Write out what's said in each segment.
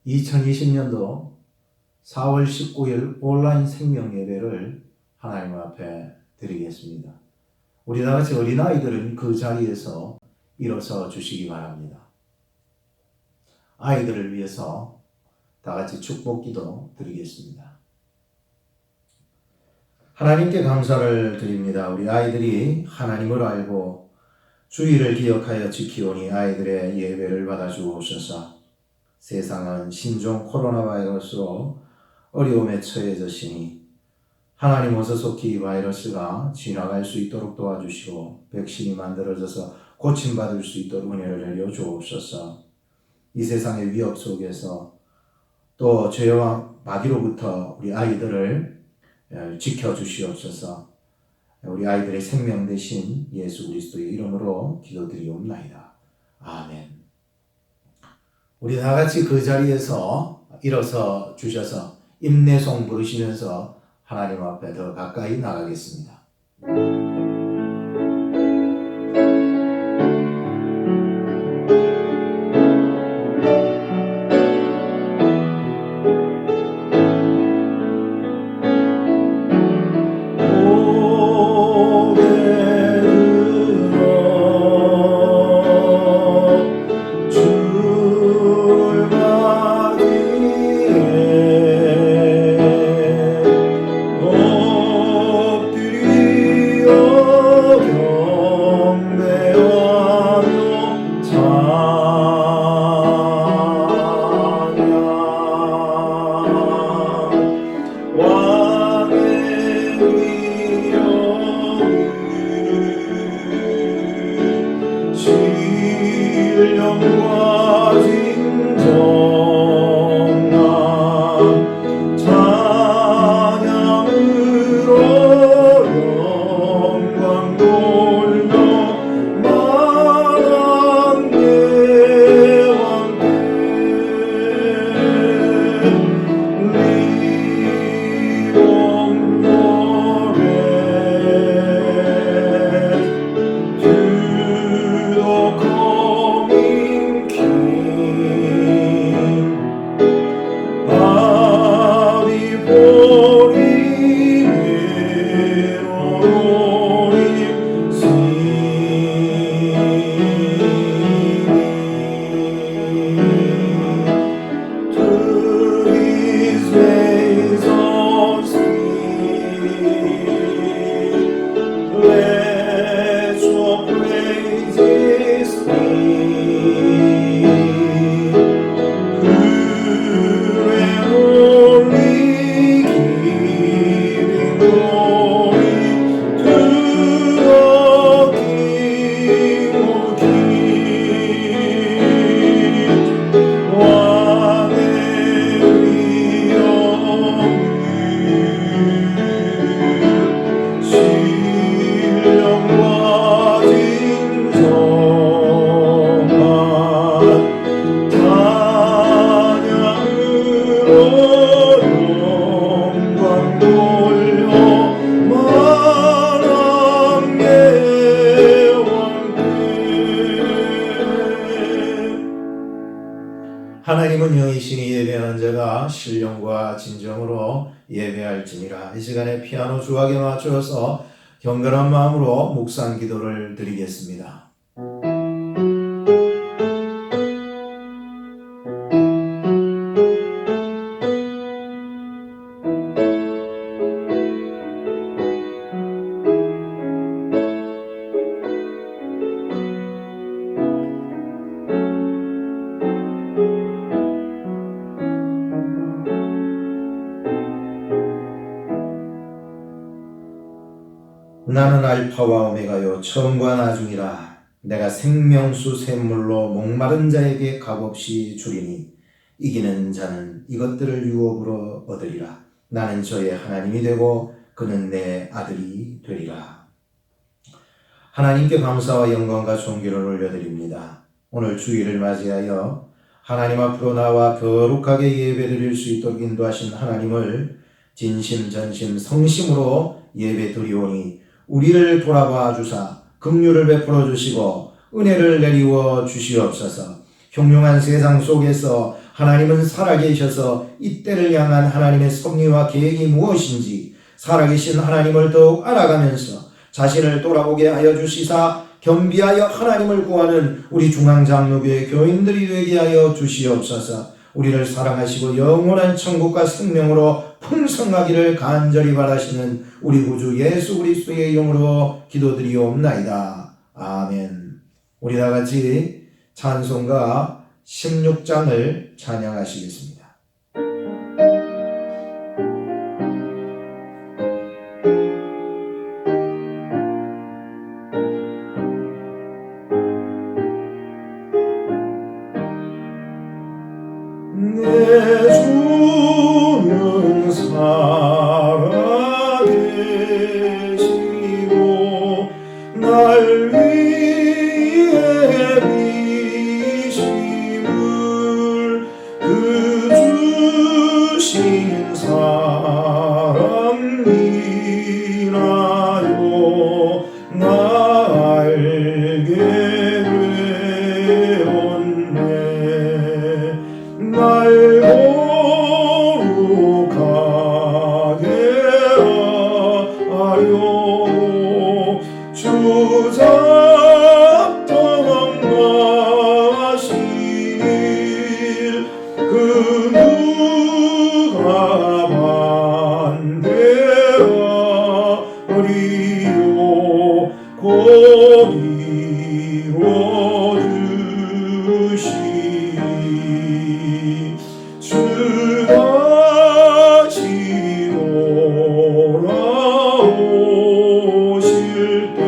2020년도 4월 19일 온라인 생명 예배를 하나님 앞에 드리겠습니다. 우리 다같이 어린아이들은 그 자리에서 일어서 주시기 바랍니다. 아이들을 위해서 다같이 축복기도 드리겠습니다. 하나님께 감사를 드립니다. 우리 아이들이 하나님을 알고 주의를 기억하여 지키오니 아이들의 예배를 받아주옵소서. 세상은 신종 코로나 바이러스로 어려움에 처해졌으니 하나님 어서 속히 이 바이러스가 지나갈 수 있도록 도와주시고 백신이 만들어져서 고침받을 수 있도록 은혜를 내려 주옵소서. 이 세상의 위협 속에서 또 죄와 마귀로부터 우리 아이들을 지켜주시옵소서. 우리 아이들의 생명 되신 예수 그리스도의 이름으로 기도드리옵나이다. 아멘. 우리 다같이 그 자리에서 일어서 주셔서 임내송 부르시면서 하나님 앞에 더 가까이 나가겠습니다. 하나님은 영이시니 예배하는 자가 신령과 진정으로 예배할지니라. 이 시간에 피아노 주악에 맞추어서 경건한 마음으로 묵상 기도를 드리겠습니다. 나는 알파와 오메가요 처음과 나중이라. 내가 생명수 샘물로 목마른 자에게 값없이 주리니 이기는 자는 이것들을 유업으로 얻으리라. 나는 저의 하나님이 되고 그는 내 아들이 되리라. 하나님께 감사와 영광과 존귀를 올려드립니다. 오늘 주일을 맞이하여 하나님 앞으로 나와 거룩하게 예배드릴 수 있도록 인도하신 하나님을 진심 전심 성심으로 예배드리오니 우리를 돌아봐 주사 긍휼을 베풀어 주시고 은혜를 내리워 주시옵소서. 흉흉한 세상 속에서 하나님은 살아계셔서 이때를 향한 하나님의 섭리와 계획이 무엇인지 살아계신 하나님을 더욱 알아가면서 자신을 돌아보게 하여 주시사 겸비하여 하나님을 구하는 우리 중앙장로교회 교인들이 되게 하여 주시옵소서. 우리를 사랑하시고 영원한 천국과 생명으로 풍성하기를 간절히 바라시는 우리 구주 예수 그리스도의 이름으로 기도드리옵나이다. 아멘. 우리 다 같이 찬송가 16장을 찬양하시겠습니다. 내 주는 살아계시고 날 위해 비심을 그 주신 사랑이라요 나 알게 되었네. 날 거룩하게 하여 주 작정하신 일 그 누가 반대하리요. 곧 이루어주시리. 주 다시 돌아오실 때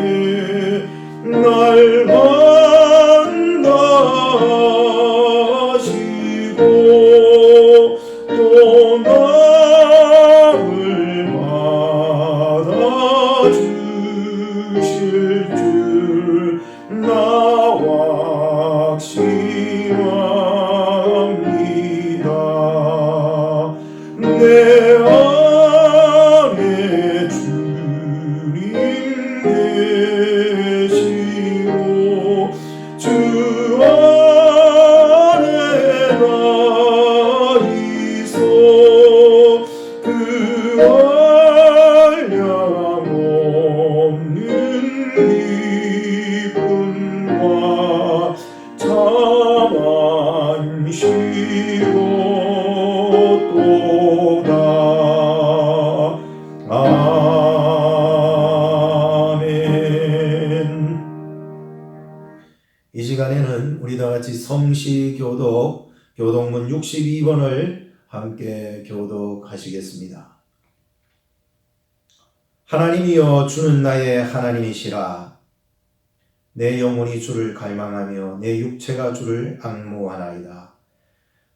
날 만나시고 또 나를 받아주실 줄 나와 확신합니다. 내 안에 주님 계시고 주 안에 나 있어 그 한량 없는 기쁨과 참 안식었도다. 아멘. 이 시간에는 우리 다 같이 성시교독 교독문 62번을 함께 교독하시겠습니다. 하나님이여 주는 나의 하나님이시라. 내 영혼이 주를 갈망하며 내 육체가 주를 앙모하나이다.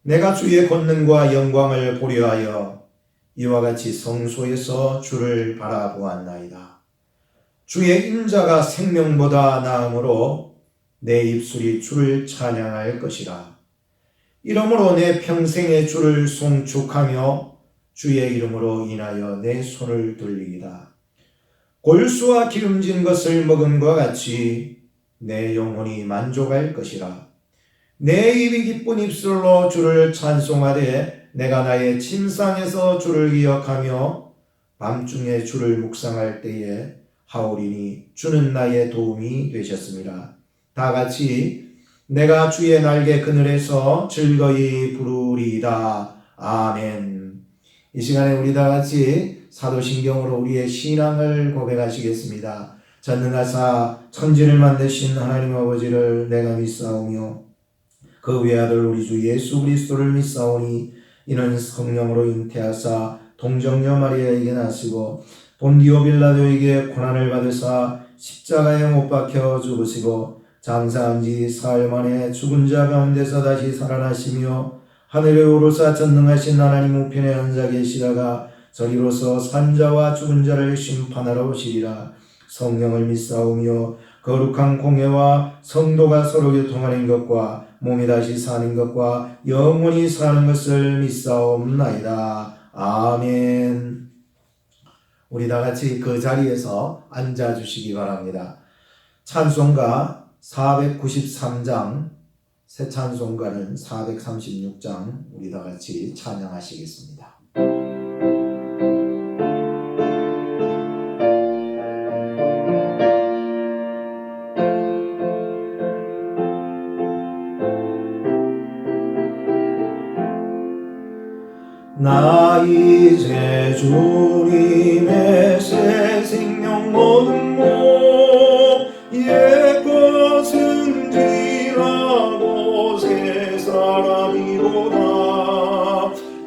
내가 주의 권능과 영광을 보려하여 이와 같이 성소에서 주를 바라보았나이다. 주의 인자가 생명보다 나음으로 내 입술이 주를 찬양할 것이라. 이러므로 내 평생에 주를 송축하며 주의 이름으로 인하여 내 손을 돌리이다. 골수와 기름진 것을 먹음과 같이 내 영혼이 만족할 것이라. 내 입이 기쁜 입술로 주를 찬송하되 내가 나의 침상에서 주를 기억하며 밤중에 주를 묵상할 때에 하오리니 주는 나의 도움이 되셨습니다. 다 같이 내가 주의 날개 그늘에서 즐거이 부르리이다. 아멘. 이 시간에 우리 다 같이 사도신경으로 우리의 신앙을 고백하시겠습니다. 전능하사 천지를 만드신 하나님 아버지를 내가 믿사오며 그 외아들 우리 주 예수 그리스도를 믿사오니 이는 성령으로 잉태하사 동정녀 마리아에게 나시고 본디오 빌라도에게 고난을 받으사 십자가에 못 박혀 죽으시고 장사한 지 사흘 만에 죽은 자 가운데서 다시 살아나시며 하늘에 오르사 전능하신 하나님 우편에 앉아 계시다가 저리로서 산자와 죽은 자를 심판하러 오시리라. 성령을 믿사오며 거룩한 공회와 성도가 서로 교통하는 것과 몸이 다시 사는 것과 영원히 사는 것을 믿사옵나이다. 아멘. 우리 다 같이 그 자리에서 앉아 주시기 바랍니다. 찬송가 493장 새 찬송가는 436장 우리 다 같이 찬양하시겠습니다. 나 이제 주님의 새 생명 얻은 몸 옛 것은 지나고 새 사람이로다.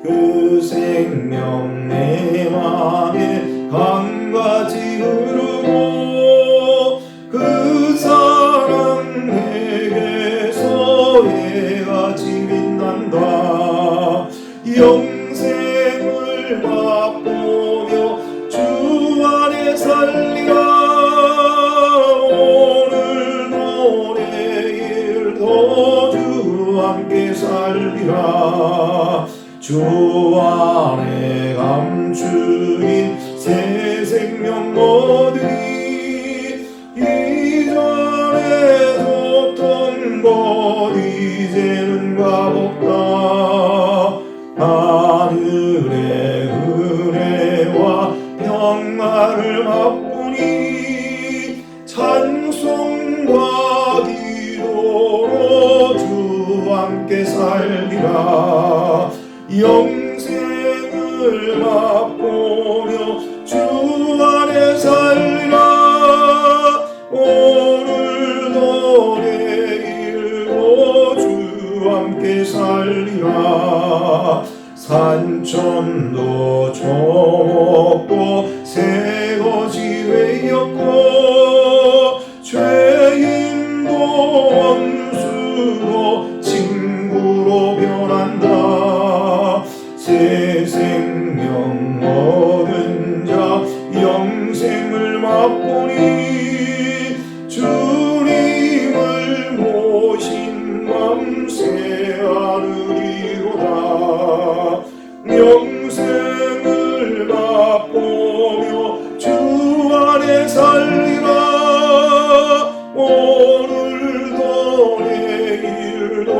그 생명 내 맘에 강같이 흐르고 그 사랑 내게서 해같이 빛난다. 영생을 맛보며 주 안에 살리라. 오늘도 내일도 주 함께 살리라. 주 안에 감추인 새 생명 얻으니 이전에 줬던 것 이제는 값없다. 하늘의 은혜와 평화를 맛보니 찬송과 기도로 주 함께 살리라. 영생을 맛보며 주 안에 살리라. 오늘도 내일도 주 함께 살리라. 산천도 저먹고 새 것이 되었고 죄인도 원수도 친구로 변한다. 새 생명 얻은 자 영생을 맛보니 주님을 모신 맘 새 하늘이로다. 영생을 맛보며 주 안에 살리라. 오늘도 내일도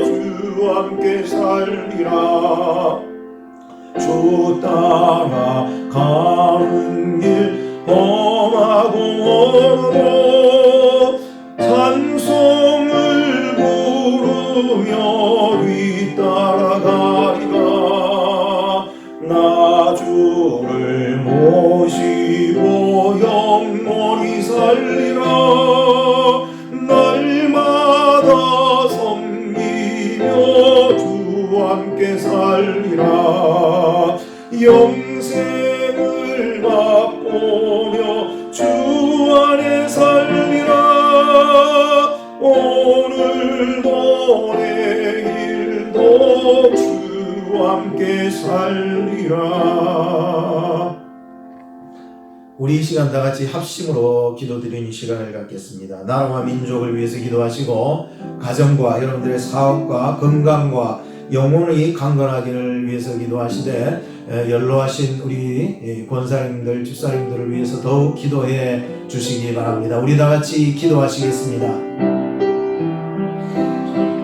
주 함께 살리라. 주 따라 가는 길 험하고 멀어도 찬송을 부르며 뒤따라가리라. 나 주를 모시고 영원히 살리라. 날마다 섬기며 주 함께 살리라. 영생을 맛보며 주 안에 살리라. 오늘도 내일도 주 함께 살리라. 우리 이 시간 다 같이 합심으로 기도드리는 시간을 갖겠습니다. 나라와 민족을 위해서 기도하시고 가정과 여러분들의 사업과 건강과 영혼이 강건하기를 위해서 기도하시되 연로하신 우리 권사님들, 집사님들을 위해서 더욱 기도해 주시기 바랍니다. 우리 다 같이 기도하시겠습니다.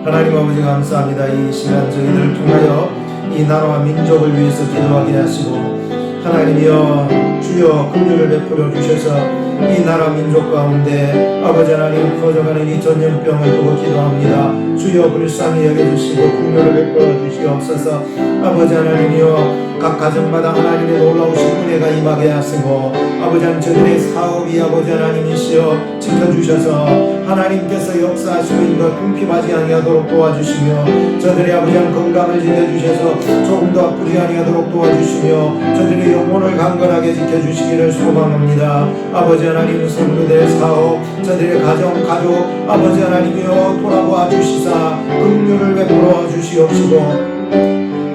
하나님 아버지 감사합니다. 이 시간 저희들을 통하여 이 나라와 민족을 위해서 기도하게 하시고 하나님이여 주여 긍휼을 베풀어 주셔서 이 나라 민족 가운데 아버지 하나님 퍼져가는 이 전염병을 두고 기도합니다. 주여 불쌍히 여겨주시고 긍휼을 베풀어 주시옵소서. 아버지 하나님이여 각 가정마다 하나님의 놀라우신 은혜가 임하게 하시고 아버지 하나님 저들의 사업이 아버지 하나님이시여 지켜주셔서 하나님께서 역사하시고 인과 궁핍하지 아니하도록 도와주시며 저들의 아버지 하나님 건강을 지켜주셔서 조금도 아프지 아니하도록 도와주시며 저들의 영혼을 강건하게 지켜주시기를 소망합니다. 아버지 하나님 성도들의 사업 저들의 가정 가족 아버지 하나님이여 돌아보아 주시사 긍휼을 베풀어 주시옵시고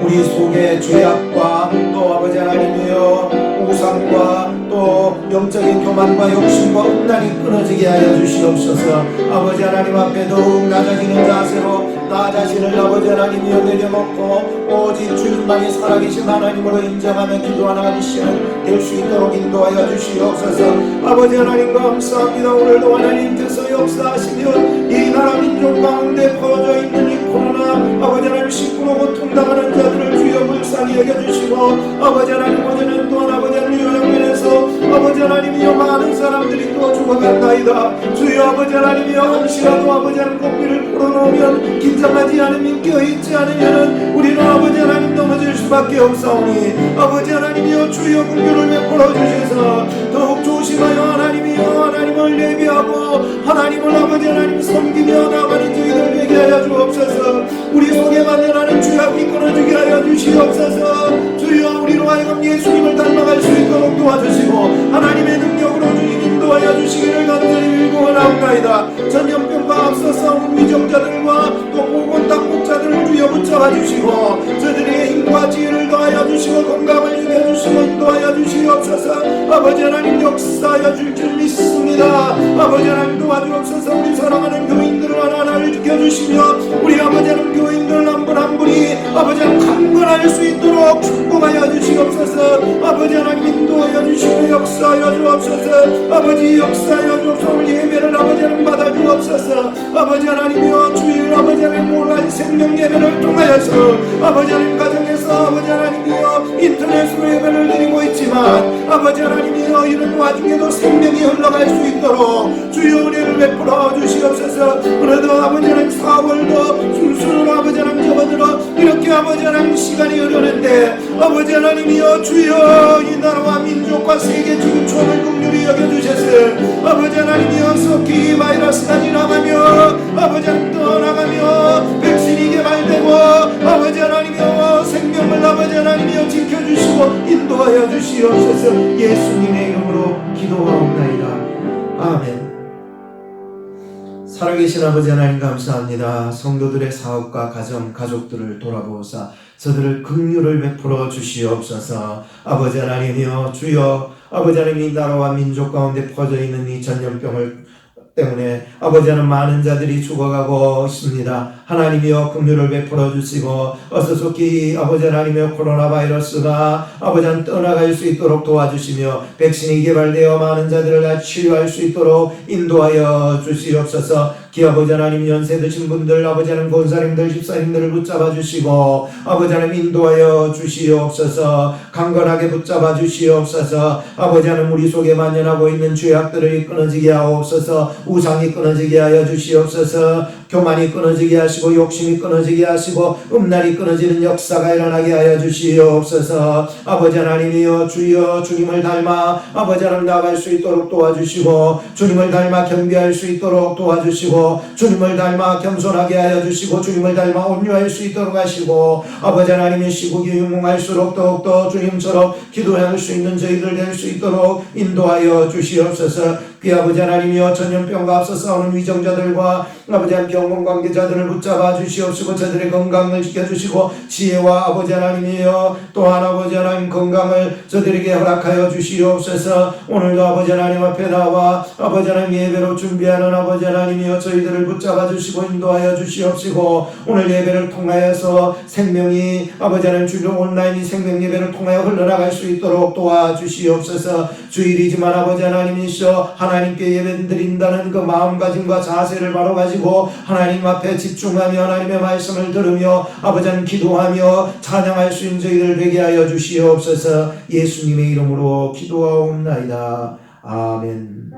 우리 속에 죄악과 또 아버지 하나님이여 우상과 또 영적인 교만과 욕심과 음란이 끊어지게 하여 주시옵소서. 아버지 하나님 앞에 더욱 낮아지는 자세로 나 자신을 아버지 하나님이여 내려놓고 오직 주님만이 살아계신 하나님으로 인정하며 기도하는 시간 될 수 있도록 인도하여 주시옵소서. 아버지 하나님 감사합니다. 오늘도 하나님께서 역사하시며 이 나라 민족 고통 가운데 퍼져 있는 이 코로나 아버지 하나님 19로 고통당하는 자들을 주여 불쌍히 여겨주시고 아버지 하나님 오늘은 또한 아버지 하나님 요양면에서 아버지 하나님이여 많은 사람들이 또 죽어간다이다. 주여 아버지 하나님이여 혹시라도 아버지 하나님 고삐를 풀어놓으면 긴장하지 않으면 껴있지 않으면 우리는 아버지 하나님 넘어질 수밖에 없사오니 아버지 하나님이여 주여 긍휼을 베풀어 주셔서 더욱 조심하여 하나님이여 하나님을 예비하고 하나님을 아버지 하나님 섬기며 나가는 저희들 되게 하여 주옵소서. 우리 속에 만연하는 죄악이 끊어지게 하여 주시옵소서. 주여 우리로 하여금 예수님을 닮아갈 수 있도록 도와주시고 하나님의 능력으로 주님 인도하여 주시기를 간절히 빌고원하옵나이다. 전염병과 앞서 싸우는 위정자들과 또 보건당국자들을 주여 붙잡아 주시고 저들에게 힘과 지혜를 더하여 주시고 건강을 주겨주시고 인도하여 주시옵소서. 아버지 하나님 역사하여 줄 줄 믿습니다. 아버지 하나님 도와주옵소서. 우리 사랑하는 교인들을 하나하나를 지켜주시며 우리 아버지 하나님 교인들 한 분 한 분이 아버지 하나님 강건할 수 있도록 축복하여 주시옵소서. 아버지 하나님 인도하여 주시고 역사하여 주옵소서. 아버지 역사하여 주옵소서. 오늘 예배를 아버지 하나님 받아 주옵소서. 아버지 하나님이여 주일 아버지 하나님 온라인 생명 예배를 통하여서 아버지 하나님 가정에서 아버지 하나님이여 인터넷으로 예배를 드리고 있지만 아버지 하나님이여 이런 와중에도 생명이 흘러갈 수 있도록 주여 은혜를 베풀어 주시옵소서. 그래도 아버지 하나님 4월도 순수는 아버지 하나님 접어들어 이렇게 아버지 하나님 시간이 흐르는데 아버지 하나님이여 주여 이 나라와 민족과 세계 지구촌을 긍휼히 여겨주셔서 아버지 하나님이여 속히 바이러스가 지나가며 아버지 하나님 떠나가며 백신이 개발되고 아버지 하나님이여 생명을 아버지 하나님이여 지켜주시고 인도하여 주시옵소서. 예수님의 이름으로 기도하옵나이다. 아멘. 살아계신 아버지 하나님 감사합니다. 성도들의 사업과 가정, 가족들을 돌아보사 저들을 긍휼을 베풀어 주시옵소서. 아버지 하나님이여 주여 아버지 하나님 이 나라와 민족 가운데 퍼져 있는 이 전염병을 때문에 아버지 하나님 많은 자들이 죽어가고 있습니다. 하나님이여 긍휼을 베풀어 주시고 어서 속히 아버지 하나님이여 코로나 바이러스가 아버지 하나님 떠나갈 수 있도록 도와주시며 백신이 개발되어 많은 자들을 다 치료할 수 있도록 인도하여 주시옵소서. 기아버지 하나님 연세 드신 분들 아버지 하나님 권사님들 집사님들을 붙잡아 주시고 아버지 하나님 인도하여 주시옵소서. 강건하게 붙잡아 주시옵소서. 아버지 하나님 우리 속에 만연하고 있는 죄악들을 끊어지게 하옵소서. 우상이 끊어지게 하여 주시옵소서. 교만이 끊어지게 하시고 욕심이 끊어지게 하시고 음란이 끊어지는 역사가 일어나게 하여 주시옵소서. 아버지 하나님이여 주여 주님을 닮아 아버지 하나님 나갈 수 있도록 도와주시고 주님을 닮아 겸비할 수 있도록 도와주시고 주님을 닮아 겸손하게 하여 주시고 주님을 닮아 온유할 수 있도록 하시고 아버지 하나님의 시국이 유몽할수록 더욱더 주님처럼 기도할 수 있는 저희들 될 수 있도록 인도하여 주시옵소서. 그 아버지 하나님이여 전염병과 앞서 싸우는 위정자들과 아버지 하나님 병원 관계자들을 붙잡아 주시옵시고 저들의 건강을 지켜주시고 지혜와 아버지 하나님이여 또한 아버지 하나님 건강을 저들에게 허락하여 주시옵소서. 오늘도 아버지 하나님 앞에 나와 아버지 하나님 예배로 준비하는 아버지 하나님이여 저희들을 붙잡아 주시고 인도하여 주시옵시고 오늘 예배를 통하여서 생명이 아버지 하나님 주로 온라인 생명 예배를 통하여 흘러나갈 수 있도록 도와주시옵소서. 주일이지만 아버지 하나님이시여 하나님께 예배드린다는 그 마음가짐과 자세를 바로 가지고 하나님 앞에 집중하며 하나님의 말씀을 들으며 아버지 하나님 기도하며 찬양할 수 있는 저희들 되게 하여 주시옵소서. 예수님의 이름으로 기도하옵나이다. 아멘.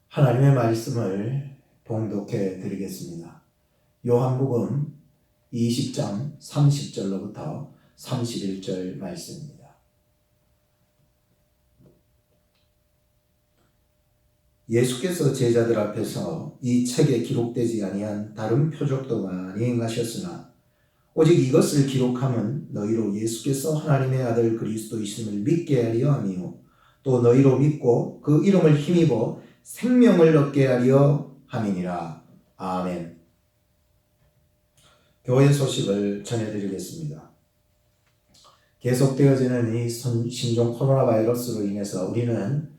하나님의 말씀을 봉독해 드리겠습니다. 요한복음 20장 30절로부터 31절 말씀입니다. 예수께서 제자들 앞에서 이 책에 기록되지 아니한 다른 표적도 많이 행하셨으나 오직 이것을 기록함은 너희로 예수께서 하나님의 아들 그리스도이심을 믿게 하려 함이요 또 너희로 믿고 그 이름을 힘입어 생명을 얻게 하려 함이니라. 아멘. 교회 소식을 전해드리겠습니다. 계속되어지는 이 신종 코로나 바이러스로 인해서 우리는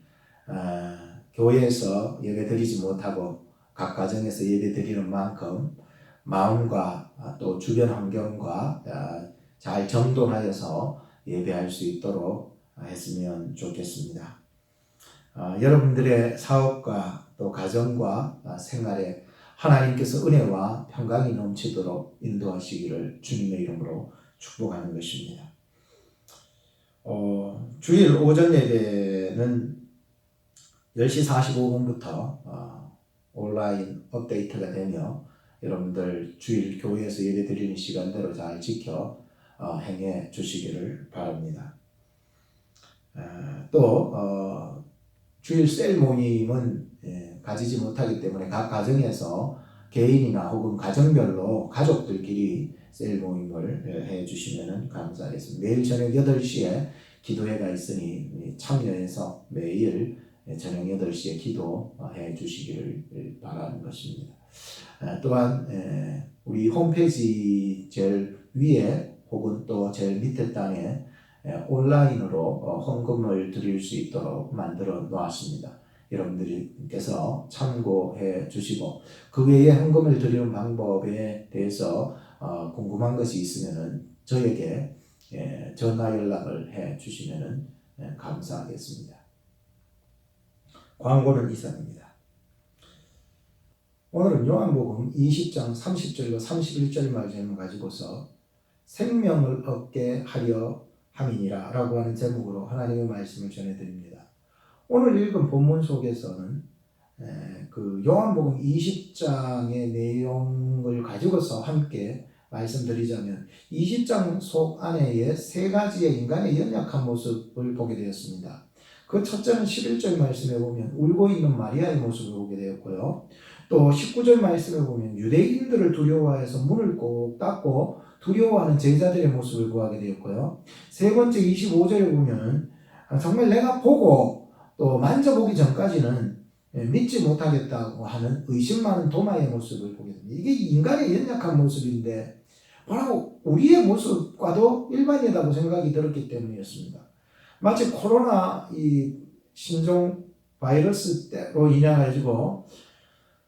교회에서 예배 드리지 못하고 각 가정에서 예배 드리는 만큼 마음과 또 주변 환경과 잘 정돈하여서 예배할 수 있도록 했으면 좋겠습니다. 여러분들의 사업과 또 가정과 생활에 하나님께서 은혜와 평강이 넘치도록 인도하시기를 주님의 이름으로 축복하는 것입니다. 주일 오전 예배는 10시 45분부터 온라인 업데이트가 되며 여러분들 주일 교회에서 예배 드리는 시간대로 잘 지켜 행해 주시기를 바랍니다. 또 주일 셀 모임은 가지지 못하기 때문에 각 가정에서 개인이나 혹은 가정별로 가족들끼리 셀 모임을 해 주시면 감사하겠습니다. 매일 저녁 8시에 기도회가 있으니 참여해서 매일 저녁 8시에 기도해 주시기를 바라는 것입니다. 또한 우리 홈페이지 제일 위에 혹은 또 제일 밑에 단에 온라인으로 헌금을 드릴 수 있도록 만들어 놓았습니다. 여러분들께서 참고해 주시고 그 외에 헌금을 드리는 방법에 대해서 궁금한 것이 있으면 저에게 전화 연락을 해 주시면 감사하겠습니다. 광고는 이상입니다. 오늘은 요한복음 20장 30절과 31절 말씀을 가지고서 생명을 얻게 하려 함이니라 라고 하는 제목으로 하나님의 말씀을 전해드립니다. 오늘 읽은 본문 속에서는 그 요한복음 20장의 내용을 가지고서 함께 말씀드리자면 20장 속 안에 세 가지의 인간의 연약한 모습을 보게 되었습니다. 그 첫째는 11절 말씀에 보면 울고 있는 마리아의 모습을 보게 되었고요. 또 19절 말씀에 보면 유대인들을 두려워해서 문을 꼭 닫고 두려워하는 제자들의 모습을 보게 되었고요. 세 번째 25절에 보면 정말 내가 보고 또 만져보기 전까지는 믿지 못하겠다고 하는 의심 많은 도마의 모습을 보게 됩니다. 이게 인간의 연약한 모습인데 바로 우리의 모습과도 일반이라고 생각이 들었기 때문이었습니다. 마치 코로나 이 신종 바이러스로 인해 가지고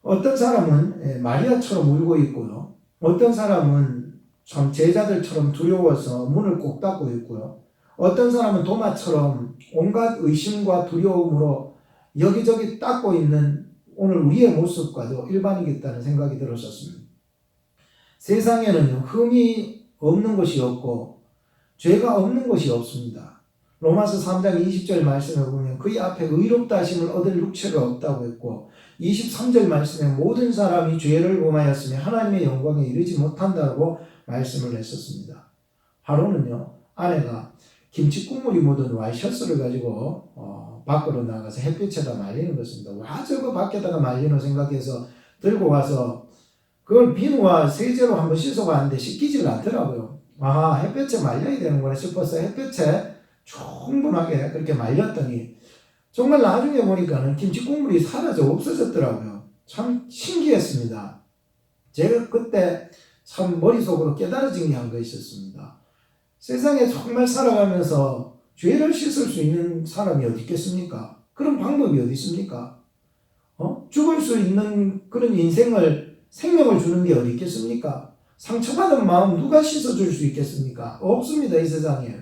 어떤 사람은 마리아처럼 울고 있고요. 어떤 사람은 참 제자들처럼 두려워서 문을 꼭 닫고 있고요. 어떤 사람은 도마처럼 온갖 의심과 두려움으로 여기저기 닦고 있는 오늘 우리의 모습과도 일반이겠다는 생각이 들었었습니다. 세상에는 흠이 없는 것이 없고 죄가 없는 것이 없습니다. 로마서 3장 20절 말씀을 보면 그의 앞에 의롭다 하심을 얻을 육체가 없다고 했고 23절 말씀에 모든 사람이 죄를 범하였으며 하나님의 영광에 이르지 못한다고 말씀을 했었습니다. 바로는요, 아내가 김치 국물이 묻은 와이셔츠를 가지고 밖으로 나가서 햇빛에다 말리는 것입니다. 와 저거 밖에다가 말리는 생각해서 들고 가서 그걸 비누와 세제로 한번 씻어봤는데 씻기질 않더라고요. 아 햇볕에 말려야 되는구나 싶어서 햇볕에 충분하게 그렇게 말렸더니 정말 나중에 보니까는 김치 국물이 사라져 없어졌더라고요. 참 신기했습니다. 제가 그때 참 머릿속으로 깨달아진 게 한 거 있었습니다. 세상에 정말 살아가면서 죄를 씻을 수 있는 사람이 어디 있겠습니까? 그런 방법이 어디 있습니까? 죽을 수 있는 그런 생명을 주는 게 어디 있겠습니까? 상처받은 마음 누가 씻어줄 수 있겠습니까? 없습니다, 이 세상에.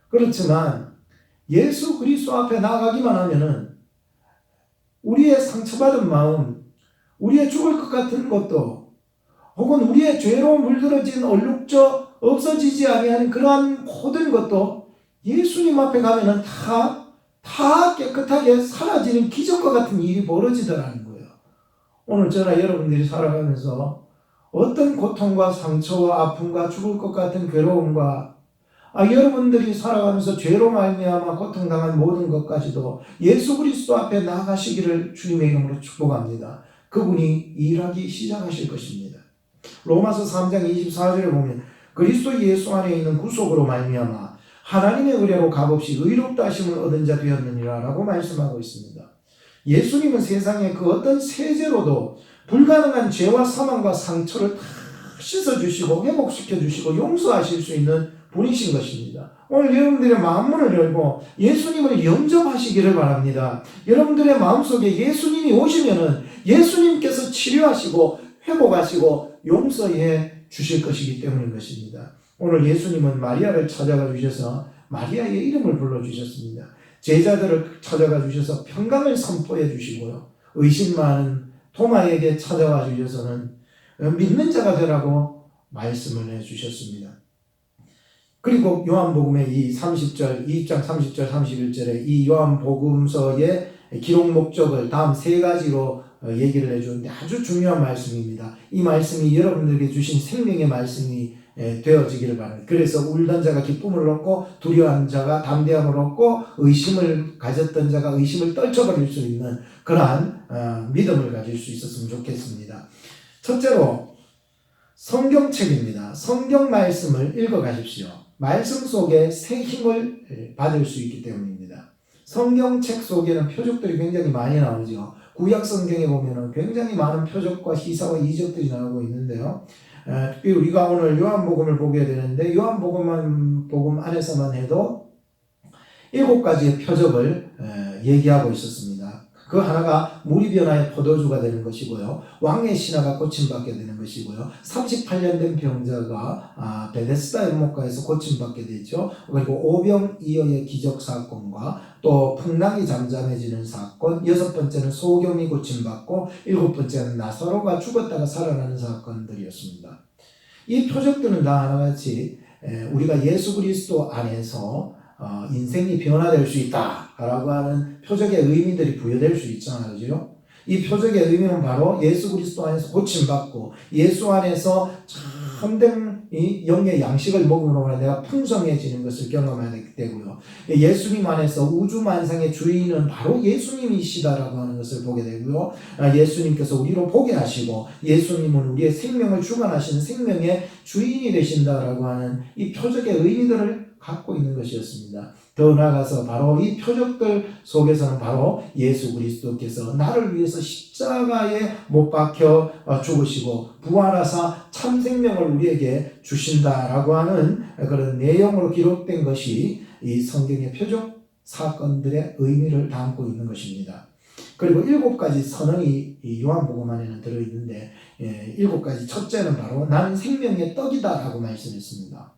그렇지만 예수 그리스도 앞에 나아가기만 하면은 우리의 상처받은 마음, 우리의 죽을 것 같은 것도 혹은 우리의 죄로 물들어진 얼룩져 없어지지 아니하는 그러한 모든 것도 예수님 앞에 가면은 다 깨끗하게 사라지는 기적과 같은 일이 벌어지더라는 거예요. 오늘 저나 여러분들이 살아가면서 어떤 고통과 상처와 아픔과 죽을 것 같은 괴로움과 여러분들이 살아가면서 죄로 말미암아 고통당한 모든 것까지도 예수 그리스도 앞에 나아가시기를 주님의 이름으로 축복합니다. 그분이 일하기 시작하실 것입니다. 로마서 3장 24절에 보면 그리스도 예수 안에 있는 구속으로 말미암아 하나님의 의뢰로 값없이 의롭다 하심을 얻은 자 되었느니라 라고 말씀하고 있습니다. 예수님은 세상에 그 어떤 세제로도 불가능한 죄와 사망과 상처를 다 씻어주시고 회복시켜주시고 용서하실 수 있는 분이신 것입니다. 오늘 여러분들의 마음문을 열고 예수님을 영접하시기를 바랍니다. 여러분들의 마음속에 예수님이 오시면은 예수님께서 치료하시고 회복하시고 용서해 주실 것이기 때문인 것입니다. 오늘 예수님은 마리아를 찾아가 주셔서 마리아의 이름을 불러주셨습니다. 제자들을 찾아가 주셔서 평강을 선포해 주시고요. 의심 많은 토마에게 찾아와 주셔서는 믿는 자가 되라고 말씀을 해 주셨습니다. 그리고 요한복음의 이 30절, 2장 30절, 31절에 이 요한복음서의 기록 목적을 다음 세 가지로 얘기를 해주는데 아주 중요한 말씀입니다. 이 말씀이 여러분들에게 주신 생명의 말씀이 되어지기를 바랍니다. 그래서 울던 자가 기쁨을 얻고 두려워한 자가 담대함을 얻고 의심을 가졌던 자가 의심을 떨쳐버릴 수 있는 그러한 믿음을 가질 수 있었으면 좋겠습니다. 첫째로 성경책입니다. 성경 말씀을 읽어가십시오. 말씀 속에 새 힘을 받을 수 있기 때문입니다. 성경책 속에는 표적들이 굉장히 많이 나오죠. 구약 성경에 보면 굉장히 많은 표적과 희사와 이적들이 나오고 있는데요. 우리가 오늘 요한복음을 보게 되는데 요한복음 안에서만 해도 7가지의 표적을 얘기하고 있었습니다. 그 하나가 물이 변화의 포도주가 되는 것이고요. 왕의 신하가 고침받게 되는 것이고요. 38년 된 병자가 베데스다 연못가에서 고침받게 되죠. 그리고 오병이어의 기적사건과 또 풍랑이 잠잠해지는 사건, 6번째는 소경이 고침받고 7번째는 나사로가 죽었다가 살아나는 사건들이었습니다. 이 표적들은 다 하나같이 우리가 예수 그리스도 안에서 인생이 변화될 수 있다라고 하는 표적의 의미들이 부여될 수 있잖아요. 이 표적의 의미는 바로 예수 그리스도 안에서 고침받고 예수 안에서 참된 이 영의 양식을 먹음으로 내가 풍성해지는 것을 경험하게 되고요. 예수님 안에서 우주 만상의 주인은 바로 예수님이시다라고 하는 것을 보게 되고요. 예수님께서 우리로 보게 하시고 예수님은 우리의 생명을 주관하시는 생명의 주인이 되신다라고 하는 이 표적의 의미들을 갖고 있는 것이었습니다. 더 나아가서 바로 이 표적들 속에서는 바로 예수 그리스도께서 나를 위해서 십자가에 못 박혀 죽으시고 부활하사 참 생명을 우리에게 주신다라고 하는 그런 내용으로 기록된 것이 이 성경의 표적 사건들의 의미를 담고 있는 것입니다. 그리고 7가지 선언이 이 요한복음 안에는 들어있는데 7가지 첫째는 바로 나는 생명의 떡이다라고 말씀했습니다.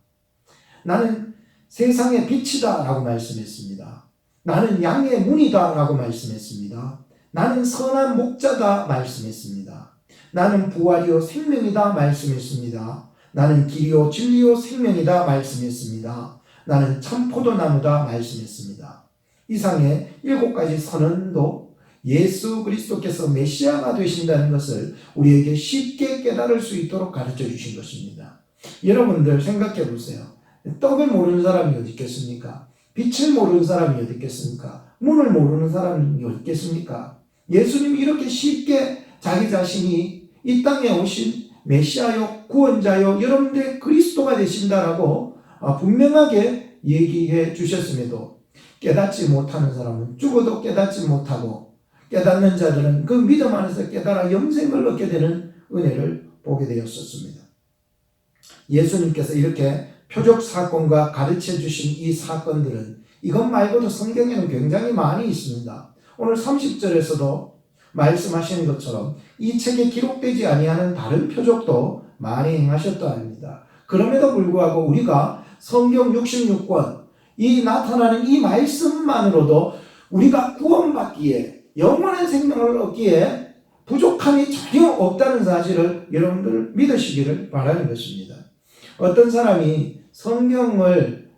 나는 세상의 빛이다 라고 말씀했습니다. 나는 양의 문이다 라고 말씀했습니다. 나는 선한 목자다 말씀했습니다. 나는 부활이요 생명이다 말씀했습니다. 나는 길이요 진리요 생명이다 말씀했습니다. 나는 참 포도나무다 말씀했습니다. 이상의 7가지 선언도 예수 그리스도께서 메시아가 되신다는 것을 우리에게 쉽게 깨달을 수 있도록 가르쳐 주신 것입니다. 여러분들 생각해 보세요. 떡을 모르는 사람이 어디 있겠습니까? 빛을 모르는 사람이 어디 있겠습니까? 문을 모르는 사람이 어디 있겠습니까? 예수님이 이렇게 쉽게 자기 자신이 이 땅에 오신 메시아요, 구원자요, 여러분들의 그리스도가 되신다라고 분명하게 얘기해 주셨음에도 깨닫지 못하는 사람은 죽어도 깨닫지 못하고 깨닫는 자들은 그 믿음 안에서 깨달아 영생을 얻게 되는 은혜를 보게 되었었습니다. 예수님께서 이렇게 표적 사건과 가르쳐 주신 이 사건들은 이것 말고도 성경에는 굉장히 많이 있습니다. 오늘 30절에서도 말씀하시는 것처럼 이 책에 기록되지 아니하는 다른 표적도 많이 행하셨다 합니다. 그럼에도 불구하고 우리가 성경 66권 이 나타나는 이 말씀만으로도 우리가 구원받기에 영원한 생명을 얻기에 부족함이 전혀 없다는 사실을 여러분들 믿으시기를 바라는 것입니다. 어떤 사람이 성경을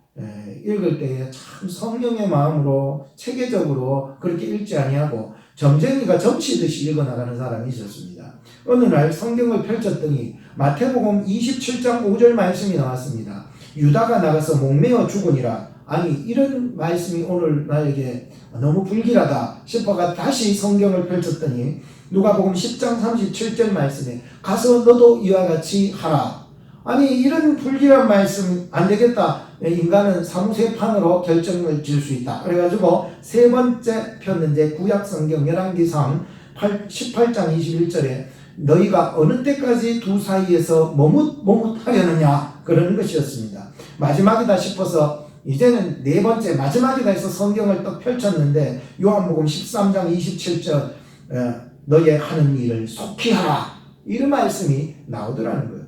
읽을 때에 참 성령의 마음으로 체계적으로 그렇게 읽지 아니하고 점쟁이가 점치듯이 읽어나가는 사람이 있었습니다. 어느 날 성경을 펼쳤더니 마태복음 27장 5절 말씀이 나왔습니다. 유다가 나가서 목매어 죽으니라. 아니 이런 말씀이 오늘 나에게 너무 불길하다 싶어가 다시 성경을 펼쳤더니 누가복음 10장 37절 말씀에 가서 너도 이와 같이 하라. 아니 이런 불길한 말씀 안 되겠다. 인간은 사무세판으로 결정을 지을 수 있다. 그래가지고 세 번째 폈는데 구약 성경 열왕기상 18장 21절에 너희가 어느 때까지 두 사이에서 머뭇하려느냐 그러는 것이었습니다. 마지막이다 싶어서 이제는 네 번째 마지막이다 해서 성경을 또 펼쳤는데 요한복음 13장 27절 너의 하는 일을 속히 하라 이런 말씀이 나오더라는 거예요.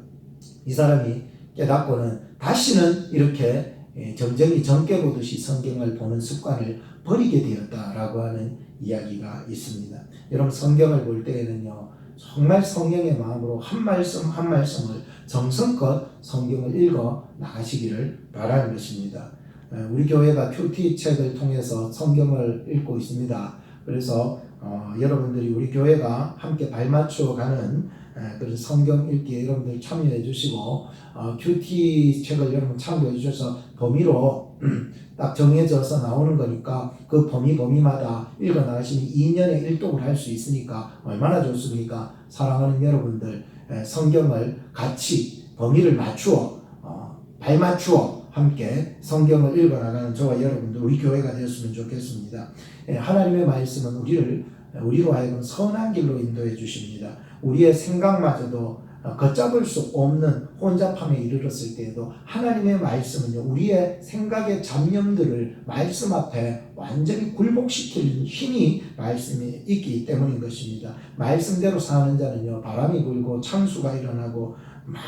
이 사람이 깨닫고는 다시는 이렇게 점쟁이 정깨 보듯이 성경을 보는 습관을 버리게 되었다라고 하는 이야기가 있습니다. 여러분 성경을 볼 때에는요 정말 성령의 마음으로 한 말씀 한 말씀을 정성껏 성경을 읽어 나가시기를 바라는 것입니다. 우리 교회가 큐티 책을 통해서 성경을 읽고 있습니다. 그래서 여러분들이 우리 교회가 함께 발맞추어 가는 그런 성경 읽기에 여러분들 참여해 주시고 큐티 책을 여러분 참고해 주셔서 범위로 딱 정해져서 나오는 거니까 그 범위마다 읽어 나가시면 2년에 1독을 할 수 있으니까 얼마나 좋습니까? 사랑하는 여러분들 성경을 같이 범위를 맞추어 발맞추어 함께 성경을 읽어 나가는 저와 여러분들 우리 교회가 되었으면 좋겠습니다. 하나님의 말씀은 우리로 하여금 선한 길로 인도해 주십니다. 우리의 생각마저도 걷잡을 수 없는 혼잡함에 이르렀을 때에도 하나님의 말씀은요 우리의 생각의 잡념들을 말씀 앞에 완전히 굴복시킬 힘이 말씀에 있기 때문인 것입니다. 말씀대로 사는 자는요 바람이 불고 창수가 일어나고 막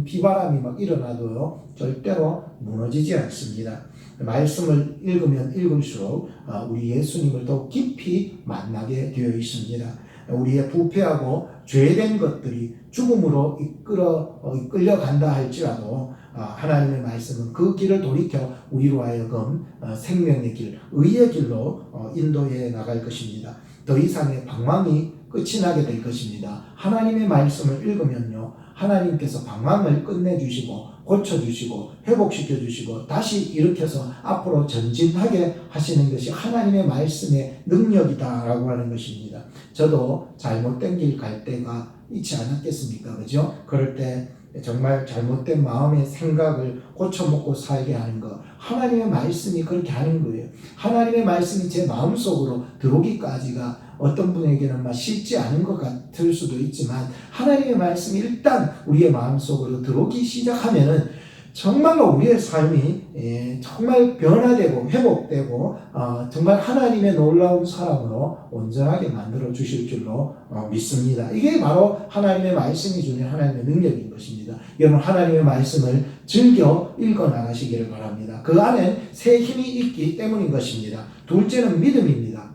비바람이 막 일어나도요 절대로 무너지지 않습니다. 말씀을 읽으면 읽을수록 우리 예수님을 더 깊이 만나게 되어 있습니다. 우리의 부패하고 죄된 것들이 죽음으로 이끌려간다 할지라도 하나님의 말씀은 그 길을 돌이켜 우리로 하여금 생명의 길, 의의 길로 인도해 나갈 것입니다. 더 이상의 방황이 끝이 나게 될 것입니다. 하나님의 말씀을 읽으면요 하나님께서 방황을 끝내주시고 고쳐주시고 회복시켜주시고 다시 일으켜서 앞으로 전진하게 하시는 것이 하나님의 말씀의 능력이다라고 하는 것입니다. 저도 잘못된 길 갈 때가 있지 않았겠습니까? 그죠? 그럴 때 정말 잘못된 마음의 생각을 고쳐먹고 살게 하는 것 하나님의 말씀이 그렇게 하는 거예요. 하나님의 말씀이 제 마음속으로 들어오기까지가 어떤 분에게는 막 쉽지 않은 것 같을 수도 있지만 하나님의 말씀이 일단 우리의 마음속으로 들어오기 시작하면은 정말로 우리의 삶이 정말 변화되고 회복되고 정말 하나님의 놀라운 사랑으로 온전하게 만들어 주실 줄로 믿습니다. 이게 바로 하나님의 말씀이 주는 하나님의 능력인 것입니다. 여러분 하나님의 말씀을 즐겨 읽어 나가시기를 바랍니다. 그 안에 새 힘이 있기 때문인 것입니다. 둘째는 믿음입니다.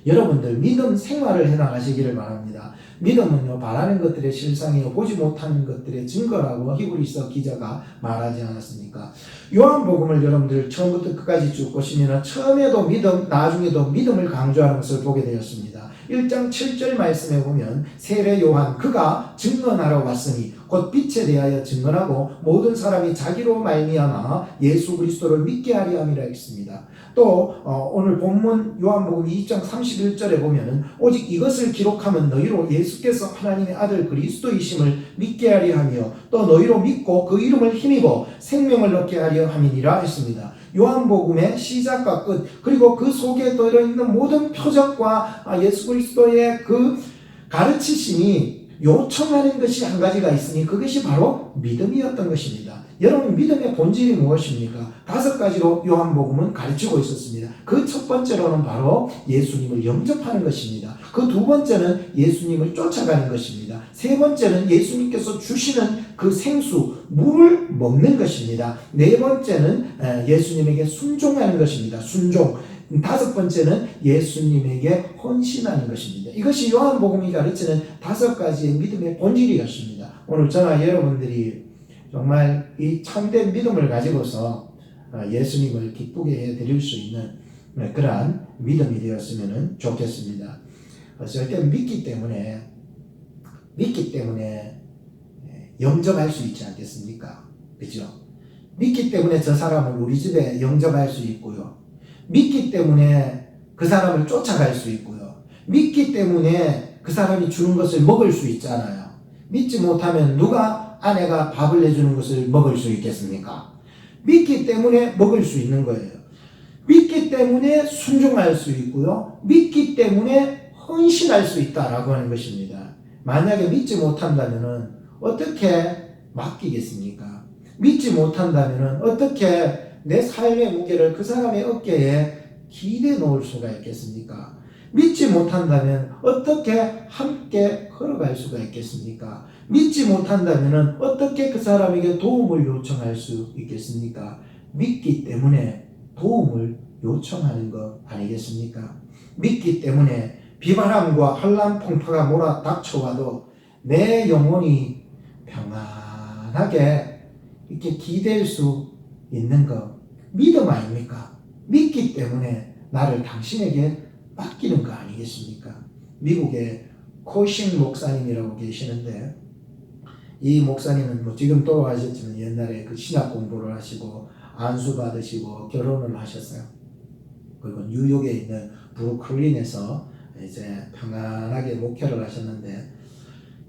여러분들 믿음 생활을 해나가시기를 바랍니다. 믿음은요 바라는 것들의 실상이요 보지 못하는 것들의 증거라고 히브리서 기자가 말하지 않았습니까? 요한복음을 여러분들 처음부터 끝까지 쭉 보시면 처음에도 믿음 나중에도 믿음을 강조하는 것을 보게 되었습니다. 1장 7절 말씀에 보면 세례 요한 그가 증언하러 왔으니 곧 빛에 대하여 증언하고 모든 사람이 자기로 말미암아 예수 그리스도를 믿게 하려 함이라 했습니다. 또 오늘 본문 요한복음 2장 31절에 보면 오직 이것을 기록하면 너희로 예수께서 하나님의 아들 그리스도이심을 믿게 하려 하며 또 너희로 믿고 그 이름을 힘입어 생명을 얻게 하려 함이니라 했습니다. 요한복음의 시작과 끝 그리고 그 속에 들어있는 모든 표적과 예수 그리스도의 그 가르치심이 요청하는 것이 한 가지가 있으니 그것이 바로 믿음이었던 것입니다. 여러분 믿음의 본질이 무엇입니까? 5가지로 요한복음은 가르치고 있었습니다. 그 첫 번째로는 바로 예수님을 영접하는 것입니다. 그 두 번째는 예수님을 쫓아가는 것입니다. 세 번째는 예수님께서 주시는 그 생수, 물을 먹는 것입니다. 네 번째는 예수님에게 순종하는 것입니다. 순종. 5번째는 예수님에게 헌신하는 것입니다. 이것이 요한복음이 가르치는 5가지의 믿음의 본질이었습니다. 오늘 저나 여러분들이 정말 이 참된 믿음을 가지고서 예수님을 기쁘게 해드릴 수 있는 그러한 믿음이 되었으면 좋겠습니다. 절대 믿기 때문에 영접할 수 있지 않겠습니까? 그죠? 믿기 때문에 저 사람을 우리 집에 영접할 수 있고요. 믿기 때문에 그 사람을 쫓아갈 수 있고요. 믿기 때문에 그 사람이 주는 것을 먹을 수 있잖아요. 믿지 못하면 누가 아내가 밥을 내주는 것을 먹을 수 있겠습니까? 믿기 때문에 먹을 수 있는 거예요. 믿기 때문에 순종할 수 있고요. 믿기 때문에 헌신할 수 있다라고 하는 것입니다. 만약에 믿지 못한다면 어떻게 맡기겠습니까? 믿지 못한다면 어떻게 내 삶의 무게를 그 사람의 어깨에 기대 놓을 수가 있겠습니까? 믿지 못한다면 어떻게 함께 걸어갈 수가 있겠습니까? 믿지 못한다면 어떻게 그 사람에게 도움을 요청할 수 있겠습니까? 믿기 때문에 도움을 요청하는 것 아니겠습니까? 믿기 때문에 비바람과 한란 풍파가 몰아닥쳐와도 내 영혼이 평안하게 이렇게 기댈 수 있는 것, 믿음 아닙니까? 믿기 때문에 나를 당신에게 맡기는 거 아니겠습니까? 미국에 코싱 목사님이라고 계시는데, 이 목사님은 뭐 지금 돌아가셨지만 옛날에 그 신학 공부를 하시고 안수 받으시고 결혼을 하셨어요. 그리고 뉴욕에 있는 브루클린에서 이제 평안하게 목회를 하셨는데,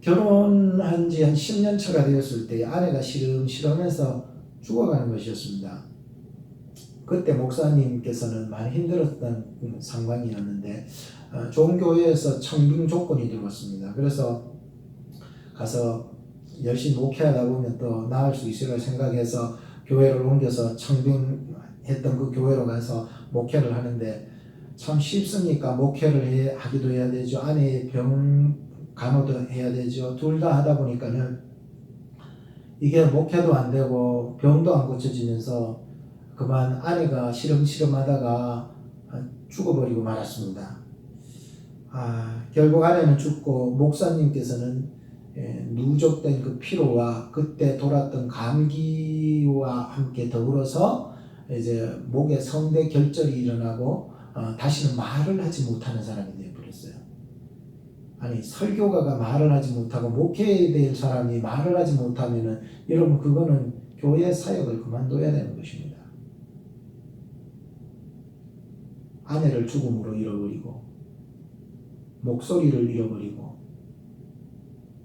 결혼한 지 한 10년 차가 되었을 때 아내가 시름시름해서 죽어가는 것이었습니다. 그때 목사님께서는 많이 힘들었던 상황이었는데 좋은 교회에서 청빙 조건이 들어왔습니다. 그래서 가서 열심히 목회하다 보면 또 나을 수 있을 생각해서 교회를 옮겨서 청빙했던 그 교회로 가서 목회를 하는데, 참 쉽습니까? 목회를 하기도 해야 되죠. 아내의 병 간호도 해야 되죠. 둘 다 하다 보니까는 이게 목회도 안 되고 병도 안 고쳐지면서 그만 아내가 시름시름하다가 죽어버리고 말았습니다. 결국 아내는 죽고 목사님께서는 누적된 그 피로와 그때 돌았던 감기와 함께 더불어서 이제 목에 성대 결절이 일어나고 다시는 말을 하지 못하는 사람이 되어버렸어요. 아니, 설교가가 말을 하지 못하고 목회해야 될 사람이 말을 하지 못하면은 여러분, 그거는 교회 사역을 그만둬야 되는 것입니다. 아내를 죽음으로 잃어버리고 목소리를 잃어버리고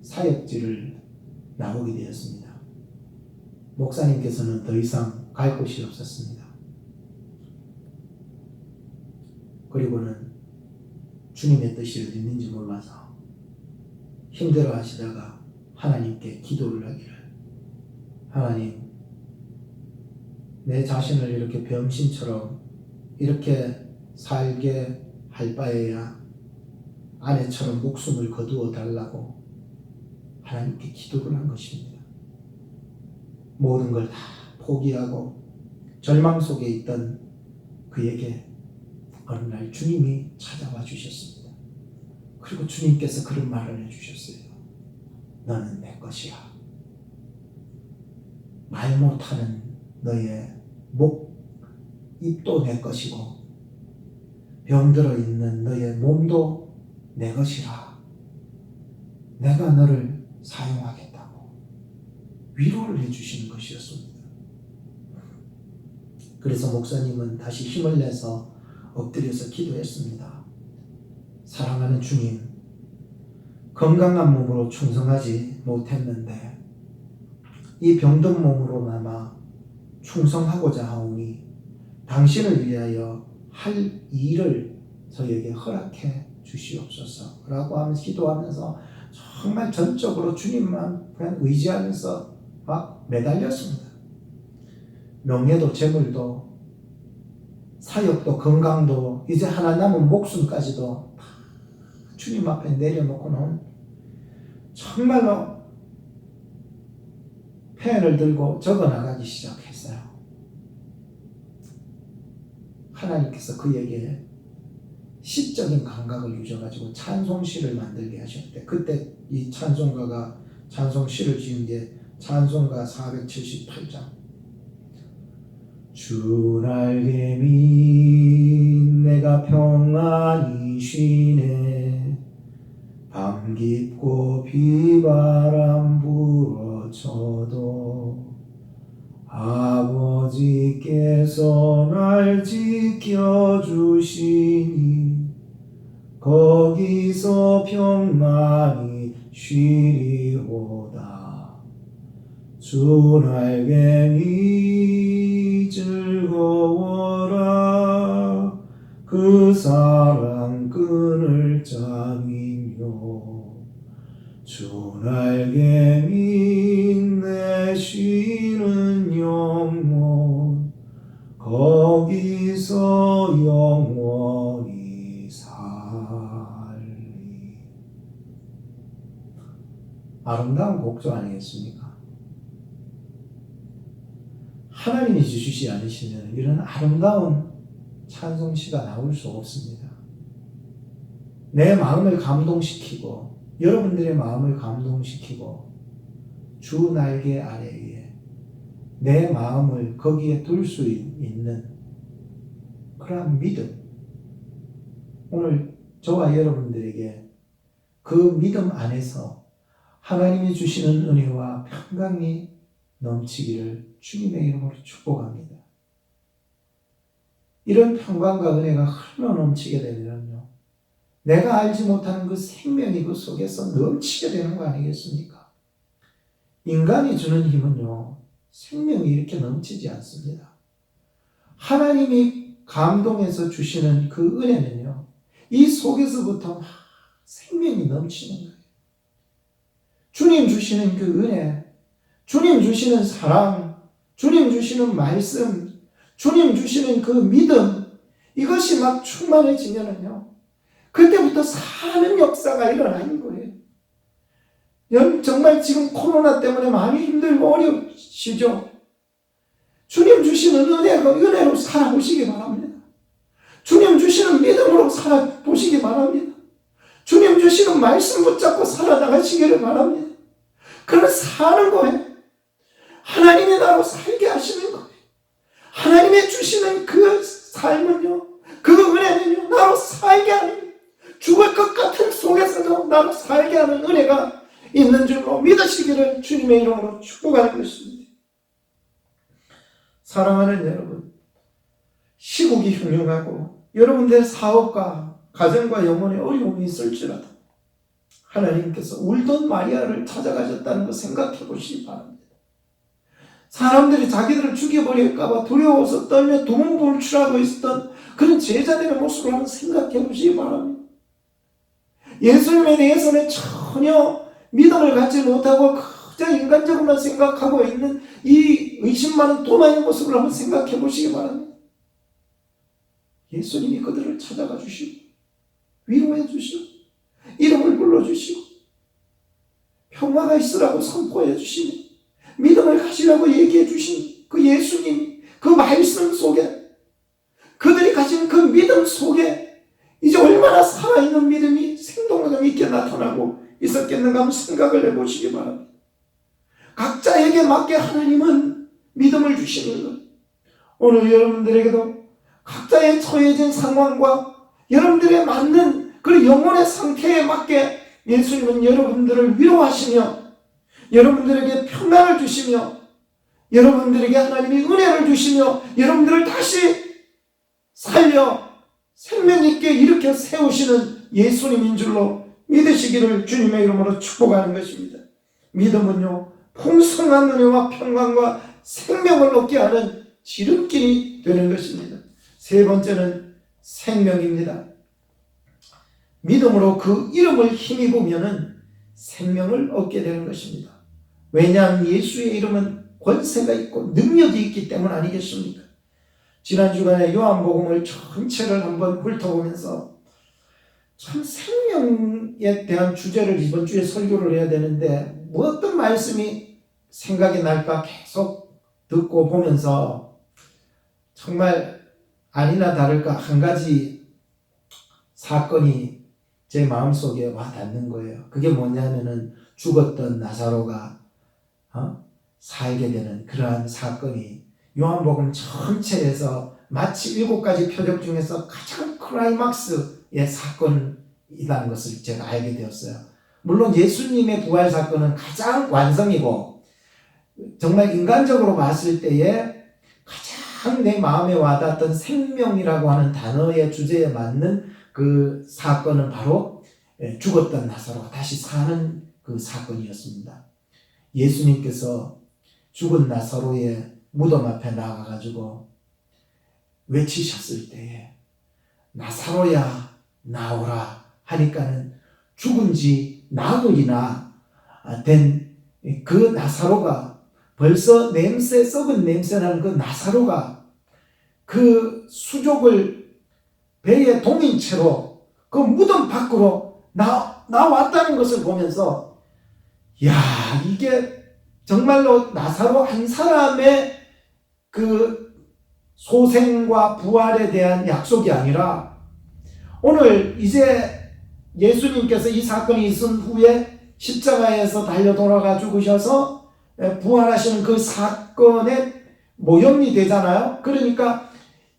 사역지를 나오게 되었습니다. 목사님께서는 더 이상 갈 곳이 없었습니다. 그리고는 주님의 뜻이 어디 있는지 몰라서 힘들어 하시다가 하나님께 기도를 하기를, 하나님, 내 자신을 이렇게 병신처럼 이렇게 살게 할 바에야 아내처럼 목숨을 거두어 달라고 하나님께 기도를 한 것입니다. 모든 걸 다 포기하고 절망 속에 있던 그에게 어느 날 주님이 찾아와 주셨습니다. 그리고 주님께서 그런 말을 해주셨어요. 너는 내 것이야. 말 못하는 너의 목, 입도 내 것이고 병들어 있는 너의 몸도 내 것이라. 내가 너를 사용하겠다고 위로를 해주시는 것이었습니다. 그래서 목사님은 다시 힘을 내서 엎드려서 기도했습니다. 사랑하는 주님, 건강한 몸으로 충성하지 못했는데 이 병든 몸으로나마 충성하고자 하오니 당신을 위하여 할 일을 저에게 허락해 주시옵소서 라고 하면서 기도하면서 정말 전적으로 주님만 그냥 의지하면서 막 매달렸습니다. 명예도 재물도 사역도 건강도 이제 하나 남은 목숨까지도 주님 앞에 내려놓고는 정말로 펜을 들고 적어나가기 시작했어요. 하나님께서 그에게 시적인 감각을 주셔가지고 찬송시를 만들게 하셨대. 그때 이 찬송가가 찬송시를 지은 게 찬송가 478장. 주 날개민 내가 평안히 쉬네. 밤 깊고 비바람 불어쳐도 아버지께서 날 지켜주시니 거기서 평안히 쉬리로다. 주 날개니 즐거워라. 그 사랑 끊을 잠이며 주 날개니 내 쉬는 거기서 영원히 살리. 아름다운 곡조 아니겠습니까? 하나님이 주시지 않으시면 이런 아름다운 찬송시가 나올 수 없습니다. 내 마음을 감동시키고 여러분들의 마음을 감동시키고 주 날개 아래에 내 마음을 거기에 둘 수 있는 그러한 믿음, 오늘 저와 여러분들에게 그 믿음 안에서 하나님이 주시는 은혜와 평강이 넘치기를 주님의 이름으로 축복합니다. 이런 평강과 은혜가 흘러 넘치게 되면요, 내가 알지 못하는 그 생명이 그 속에서 넘치게 되는 거 아니겠습니까? 인간이 주는 힘은요, 생명이 이렇게 넘치지 않습니다. 하나님이 감동해서 주시는 그 은혜는요, 이 속에서부터 막 생명이 넘치는 거예요. 주님 주시는 그 은혜, 주님 주시는 사랑, 주님 주시는 말씀, 주님 주시는 그 믿음, 이것이 막 충만해지면은요, 그때부터 사는 역사가 일어나는 거예요. 정말 지금 코로나 때문에 많이 힘들고 어려우시죠? 주님 주시는 은혜로 살아보시기 바랍니다. 주님 주시는 믿음으로 살아보시기 바랍니다. 주님 주시는 말씀 붙잡고 살아나가시기를 바랍니다. 그러면 사는 거예요. 하나님이 나로 살게 하시는 거예요. 하나님이 주시는 그 삶은요, 그 은혜는요, 나로 살게 하는 거예요. 죽을 것 같은 속에서도 나로 살게 하는 은혜가 있는 줄로 믿으시기를 주님의 이름으로 축복하는 것입니다. 사랑하는 여러분, 시국이 흉흉하고 여러분들의 사업과 가정과 영혼의 어려움이 있을지라도 하나님께서 울던 마리아를 찾아가셨다는 거 생각해 보시기 바랍니다. 사람들이 자기들을 죽여버릴까봐 두려워서 떨며 두문불출하고 있었던 그런 제자들의 모습을 한번 생각해 보시기 바랍니다. 예수님에 대해서는 전혀 믿음을 갖지 못하고 그저 인간적으로만 생각하고 있는 이 의심 많은 도마의 모습을 한번 생각해 보시기 바랍니다. 예수님이 그들을 찾아가 주시고 위로해 주시고 이름을 불러주시고 평화가 있으라고 선포해 주시며 믿음을 가지라고 얘기해 주신 그 예수님, 그 말씀 속에, 그들이 가진 그 믿음 속에 이제 얼마나 살아있는 믿음이 생동감 있게 나타나고 있었겠는가 한번 생각을 해보시기 바랍니다. 각자에게 맞게 하나님은 믿음을 주시는 것. 오늘 여러분들에게도 각자의 처해진 상황과 여러분들의 맞는 그 영혼의 상태에 맞게 예수님은 여러분들을 위로하시며 여러분들에게 평안을 주시며 여러분들에게 하나님이 은혜를 주시며 여러분들을 다시 살려 생명 있게 일으켜 세우시는 예수님인 줄로 믿으시기를 주님의 이름으로 축복하는 것입니다. 믿음은요, 풍성한 은혜와 평강과 생명을 얻게 하는 지름길이 되는 것입니다. 세 번째는 생명입니다. 믿음으로 그 이름을 힘입으면 생명을 얻게 되는 것입니다. 왜냐하면 예수의 이름은 권세가 있고 능력이 있기 때문 아니겠습니까? 지난 주간에 요한복음을 전체를 한번 훑어보면서 참 생명에 대한 주제를 이번 주에 설교를 해야 되는데 어떤 말씀이 생각이 날까 계속 듣고 보면서 정말 아니나 다를까 한 가지 사건이 제 마음속에 와 닿는 거예요. 그게 뭐냐면은 죽었던 나사로가 살게 되는 그러한 사건이 요한복음 전체에서 마치 7가지 표적 중에서 가장 클라이막스의 사건이라는 것을 제가 알게 되었어요. 물론 예수님의 부활 사건은 가장 완성이고 정말 인간적으로 봤을 때에 가장 내 마음에 와닿았던 생명이라고 하는 단어의 주제에 맞는 그 사건은 바로 죽었던 나사로가 다시 사는 그 사건이었습니다. 예수님께서 죽은 나사로의 무덤 앞에 나가가지고 외치셨을 때에 나사로야 나오라 하니까는 죽은 지 나흘이나 된 그 나사로가 벌써 썩은 냄새 나는 그 나사로가 그 수족을 배에 동인 채로 그 무덤 밖으로 나왔다는 것을 보면서, 야, 이게 정말로 나사로 한 사람의 그 소생과 부활에 대한 약속이 아니라, 오늘 이제 예수님께서 이 사건이 있은 후에 십자가에서 달려 돌아가 죽으셔서 부활하시는 그 사건의 모형이 되잖아요. 그러니까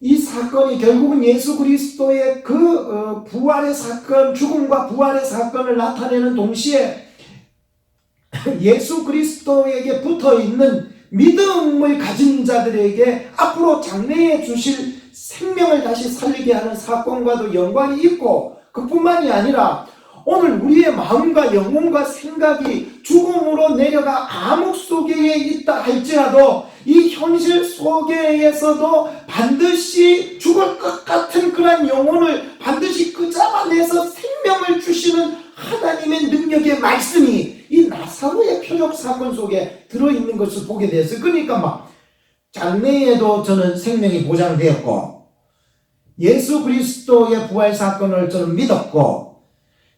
이 사건이 결국은 예수 그리스도의 그 부활의 사건, 죽음과 부활의 사건을 나타내는 동시에 예수 그리스도에게 붙어있는 믿음을 가진 자들에게 앞으로 장래에 주실 생명을 다시 살리게 하는 사건과도 연관이 있고, 그뿐만이 아니라 오늘 우리의 마음과 영혼과 생각이 죽음으로 내려가 암흑 속에 있다 할지라도 이 현실 속에서도 반드시 죽을 것 같은 그런 영혼을 반드시 끄잡아내서 생명을 주시는 하나님의 능력의 말씀이 이 나사로의 표적 사건 속에 들어있는 것을 보게 됐어요. 그러니까 막 장래에도 저는 생명이 보장되었고, 예수 그리스도의 부활 사건을 저는 믿었고,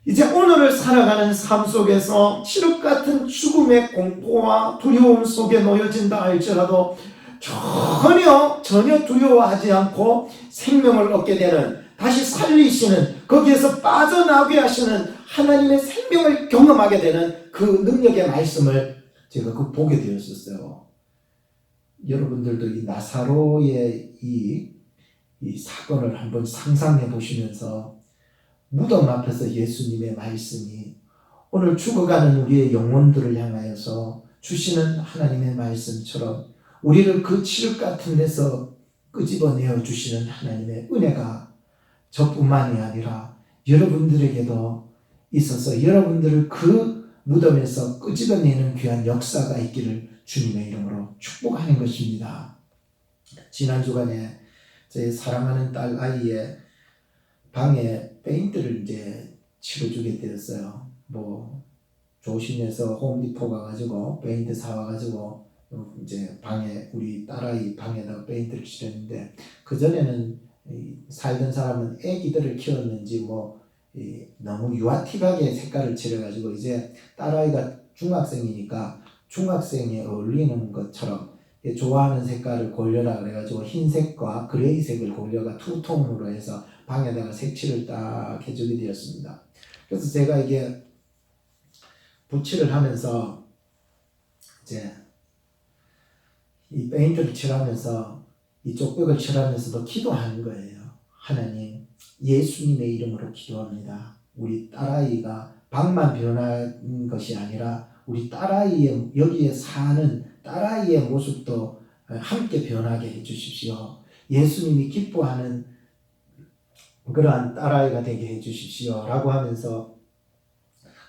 이제 오늘을 살아가는 삶 속에서 칠흑 같은 죽음의 공포와 두려움 속에 놓여진다 할지라도 전혀 두려워하지 않고 생명을 얻게 되는, 다시 살리시는, 거기에서 빠져나오게 하시는 하나님의 생명을 경험하게 되는 그 능력의 말씀을 제가 보게 되었었어요. 여러분들도 이 나사로의 이 사건을 한번 상상해 보시면서 무덤 앞에서 예수님의 말씀이 오늘 죽어가는 우리의 영혼들을 향하여서 주시는 하나님의 말씀처럼 우리를 그 칠흑 같은 데서 끄집어내어 주시는 하나님의 은혜가 저뿐만이 아니라 여러분들에게도 있어서 여러분들을 그 무덤에서 끄집어내는 귀한 역사가 있기를 주님의 이름으로 축복하는 것입니다. 지난 주간에 제 사랑하는 딸 아이의 방에 페인트를 이제 칠해주게 되었어요. 조심해서 홈디포 가가지고 페인트 사와가지고 이제 방에, 우리 딸아이 방에다가 페인트를 칠했는데, 그전에는 살던 사람은 애기들을 키웠는지 너무 유아틱하게 색깔을 칠해가지고 이제 딸아이가 중학생이니까 중학생에 어울리는 것처럼 좋아하는 색깔을 골려라 그래가지고 흰색과 그레이색을 골려가 투톤으로 해서 방에다가 색칠을 딱 해주게 되었습니다. 그래서 제가 이게 붓칠을 하면서 이제 이 페인트를 칠하면서 이쪽 벽을 칠하면서도 기도하는 거예요. 하나님, 예수님의 이름으로 기도합니다. 우리 딸아이가 방만 변한 것이 아니라 우리 딸아이의, 여기에 사는 딸아이의 모습도 함께 변하게 해주십시오. 예수님이 기뻐하는 그러한 딸아이가 되게 해주십시오 라고 하면서,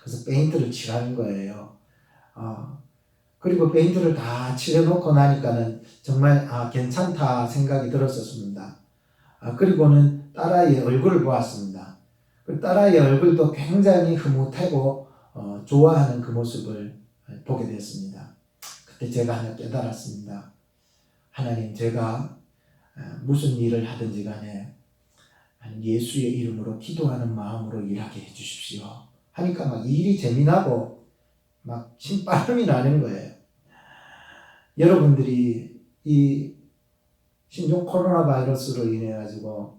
그래서 페인트를 칠하는 거예요. 그리고 페인트를 다 칠해놓고 나니까는 정말 괜찮다 생각이 들었었습니다. 그리고는 딸아이의 얼굴을 보았습니다. 그 딸아이의 얼굴도 굉장히 흐뭇하고 좋아하는 그 모습을 보게 되었습니다. 그때 제가 하나 깨달았습니다. 하나님, 제가 무슨 일을 하든지 간에 예수의 이름으로 기도하는 마음으로 일하게 해주십시오 하니까 막 일이 재미나고 막 신바람이 나는 거예요. 여러분들이 이 신종 코로나 바이러스로 인해 가지고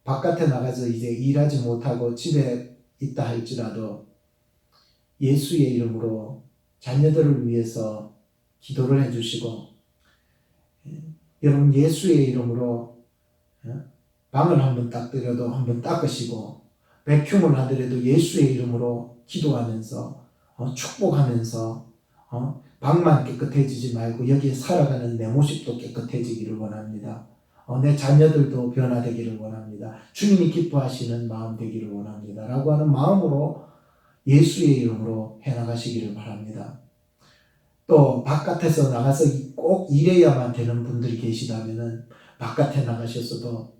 바깥에 나가서 이제 일하지 못하고 집에 있다 할지라도 예수의 이름으로 자녀들을 위해서 기도를 해주시고, 여러분 예수의 이름으로 방을 한번 닦더라도 한번 닦으시고, 백흉을 하더라도 예수의 이름으로 기도하면서 축복하면서 방만 깨끗해지지 말고 여기에 살아가는 내 모습도 깨끗해지기를 원합니다. 내 자녀들도 변화되기를 원합니다. 주님이 기뻐하시는 마음 되기를 원합니다 라고 하는 마음으로 예수의 이름으로 해나가시기를 바랍니다. 또 바깥에서 나가서 꼭 일해야만 되는 분들이 계시다면 바깥에 나가셔서도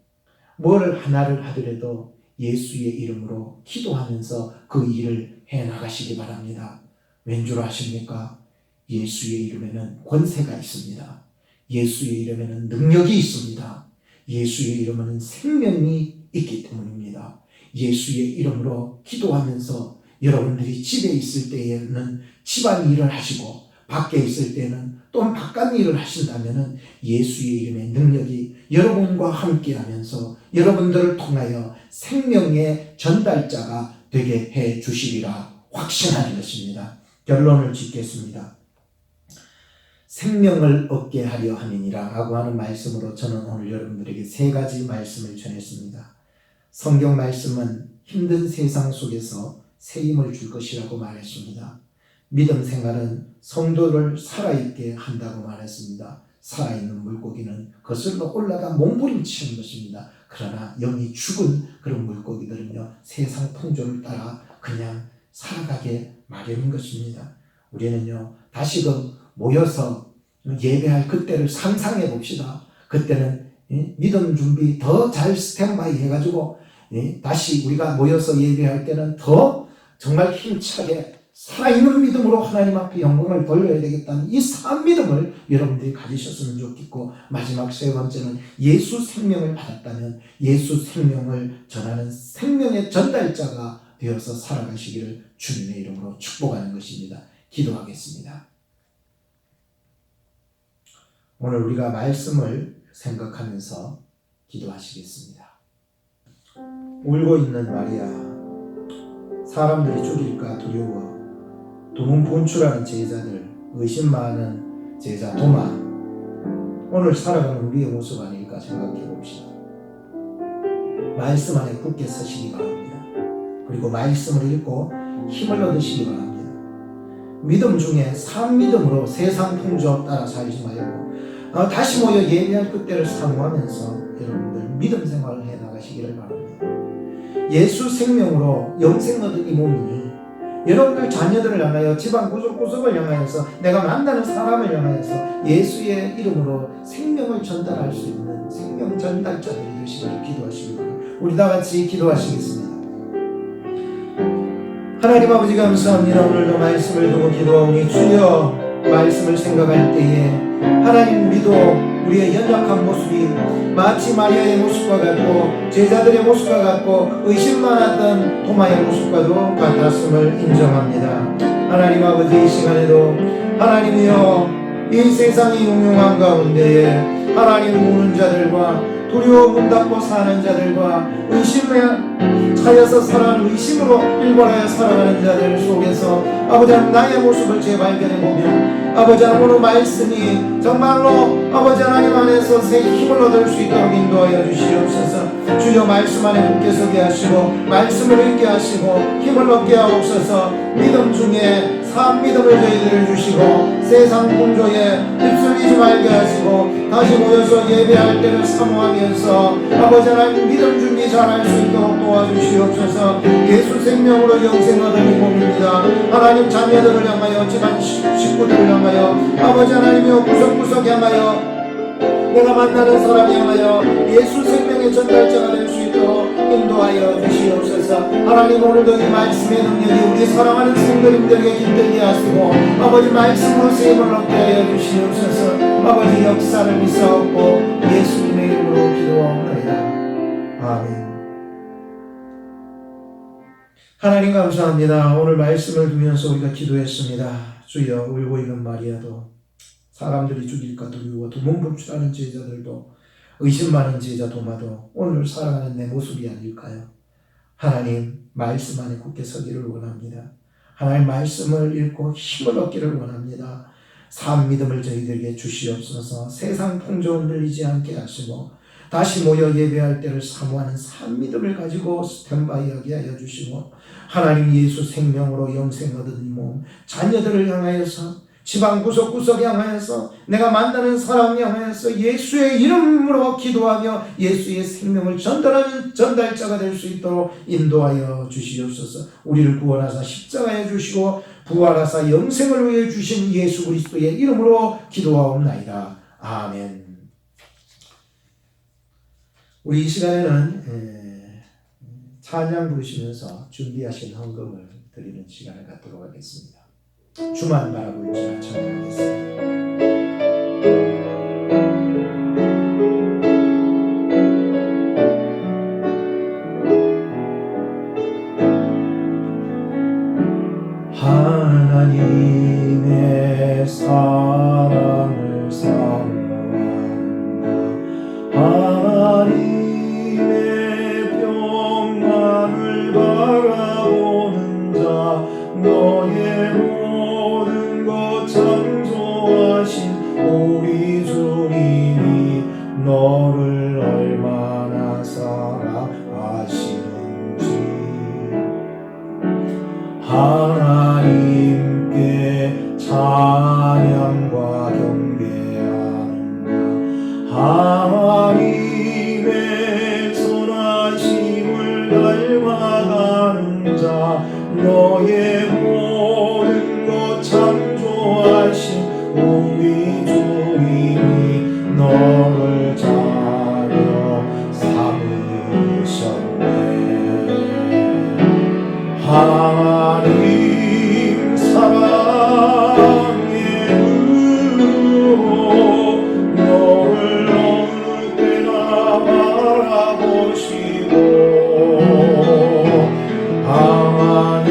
뭘 하나를 하더라도 예수의 이름으로 기도하면서 그 일을 해나가시기 바랍니다. 왠 줄 아십니까? 예수의 이름에는 권세가 있습니다. 예수의 이름에는 능력이 있습니다. 예수의 이름에는 생명이 있기 때문입니다. 예수의 이름으로 기도하면서 여러분들이 집에 있을 때에는 집안일을 하시고 밖에 있을 때는 또한 바깥 일을 하신다면 예수의 이름의 능력이 여러분과 함께 하면서 여러분들을 통하여 생명의 전달자가 되게 해 주시리라 확신하는 것입니다. 결론을 짓겠습니다. 생명을 얻게 하려 함이니라 라고 하는 말씀으로 저는 오늘 여러분들에게 3가지 말씀을 전했습니다. 성경 말씀은 힘든 세상 속에서 새 힘을 줄 것이라고 말했습니다. 믿음 생활은 성도를 살아있게 한다고 말했습니다. 살아있는 물고기는 거슬러 올라가 몸부림치는 것입니다. 그러나 영이 죽은 그런 물고기들은요, 세상 풍조를 따라 그냥 살아가게 마련인 것입니다. 우리는요, 다시금 모여서 예배할 그때를 상상해 봅시다. 그때는 믿음 준비 더 잘 스탠바이 해가지고 다시 우리가 모여서 예배할 때는 더 정말 힘차게 살아있는 믿음으로 하나님 앞에 영광을 돌려야 되겠다는 이 산 믿음을 여러분들이 가지셨으면 좋겠고, 마지막 3번째는 예수 생명을 받았다면 예수 생명을 전하는 생명의 전달자가 되어서 살아가시기를 주님의 이름으로 축복하는 것입니다. 기도하겠습니다. 오늘 우리가 말씀을 생각하면서 기도하시겠습니다. 울고 있는 마리아, 사람들이 죽일까 두려워 도문 분출하는 제자들, 의심 많은 제자 도마, 오늘 살아가는 우리의 모습 아닐까 생각해 봅시다. 말씀 안에 굳게 서시기 바랍니다. 그리고 말씀을 읽고 힘을 얻으시기 바랍니다. 믿음 중에 산 믿음으로 세상 풍조 따라 살지 말고 다시 모여 예배할 그때를 사모하면서 여러분들 믿음 생활을 해나가시기를 바랍니다. 예수 생명으로 영생 얻은 이 몸이 여러분들 자녀들을 향하여 집안 구석구석을 향하여서 내가 만나는 사람을 향하여서 예수의 이름으로 생명을 전달할 수 있는 생명 전달자들이 되시기를 기도하시기 바랍니다. 우리 다 같이 기도하시겠습니다. 하나님 아버지 감사합니다. 오늘도 말씀을 두고 기도하오니 주여, 말씀을 생각할 때에 하나님 믿어 우리의 연약한 모습이 마치 마리아의 모습과 같고 제자들의 모습과 같고 의심 많았던 도마의 모습과도 같았음을 인정합니다. 하나님 아버지, 이 시간에도 하나님이여 이 세상이 용용한 가운데에 하나님 우는 자들과 두려워 문 닫고 사는 자들과 의심에 차여서 살아가는 의심으로 일관하여 살아가는 자들 속에서 아버지 하나님 나의 모습을 재발견해 보면 아버지 하나님 오늘 말씀이 정말로 아버지 하나님 안에서 새 힘을 얻을 수 있도록 인도하여 주시옵소서. 주여, 말씀 안에 굳게 서게 하시고 말씀을 읽게 하시고 힘을 얻게 하옵소서. 믿음 중에 산 믿음을 저희들을 주시고 세상 풍조에 휩쓸리지 말게 하시고 다시 모여서 예배할 때를 사모하면서 아버지 하나님 믿음 준비 잘할 수 있도록 도와주시옵소서. 예수 생명으로 영생 얻은 이 몸입니다. 하나님 자녀들을 향하여 집안 식구들을 향하여 아버지 하나님이여 구석구석 향하여 내가 만나는 사람 향하여 예수 생명의 전달자가 될 수 있도록 인도하여 주시옵소서. 하나님 오늘도 이 말씀의 능력이 우리 사랑하는 성도님들에게 깃들게 하시고 아버지 말씀으로 세임을 얻게 하여 주시옵소서. 아버지 역사를 믿사옵고 예수님의 이름으로 기도하옵나이다. 아멘. 하나님 감사합니다. 오늘 말씀을 두면서 우리가 기도했습니다. 주여, 울고 있는 마리아도 사람들이 죽일까 두려워 도문 분출하는 제자들도 의심 많은 제자 도마도 오늘 살아가는 내 모습이 아닐까요? 하나님 말씀 안에 굳게 서기를 원합니다. 하나님 말씀을 읽고 힘을 얻기를 원합니다. 산 믿음을 저희들에게 주시옵소서. 세상 풍조 흔들리지 않게 하시고 다시 모여 예배할 때를 사모하는 산 믿음을 가지고 스탠바이하게 하여 주시고 하나님 예수 생명으로 영생 얻은 이 몸 자녀들을 향하여서 지방 구석구석 향하여서 내가 만나는 사람 향하여서 예수의 이름으로 기도하며 예수의 생명을 전달하는 전달자가 될 수 있도록 인도하여 주시옵소서. 우리를 구원하사 십자가에 주시고 부활하사 영생을 위해 주신 예수 그리스도의 이름으로 기도하옵나이다. 아멘. 우리 이 시간에는 찬양 부르시면서 준비하신 헌금을 드리는 시간을 갖도록 하겠습니다. 주만 바라볼지라 찬양하겠습니다. 너를 얼마나 사랑하시는지 하나님께 찬양과 경배하는 자 하나님의 선하심을 닮아가는 자 너의 모든 것 창조하신 우리 주님이 너를 자녀 삼으셨네. 하나님 사랑의 눈으로 너를 어느 때나 바라보시고 하나님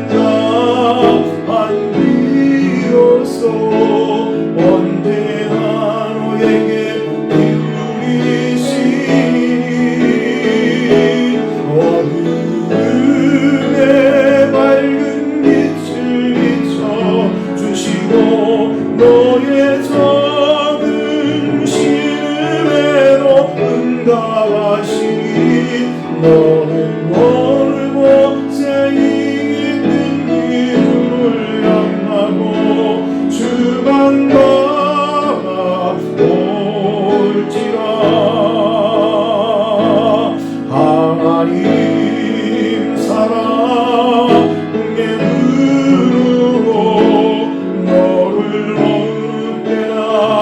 인자한 비로소 언제나 너에게 기울이시니 어둠의 밝은 빛을 비춰주시고 너의 작은 신음에도 응답하시니 너는 오늘 곳에 있는 이름을 향하고 주만 바라볼지라. 하나님 사랑의 눈으로 너를 어느 때나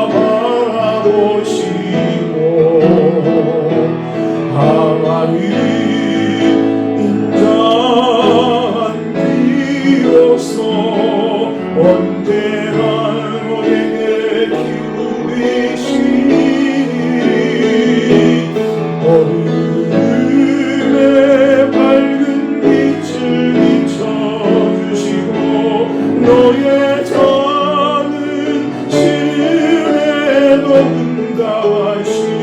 바라보시고 하나님 인자한 비로소 언제나 너에게 기울이시니 어둠의 밝은 빛을 비춰주시고 너의 작은 신음에도 응답하시니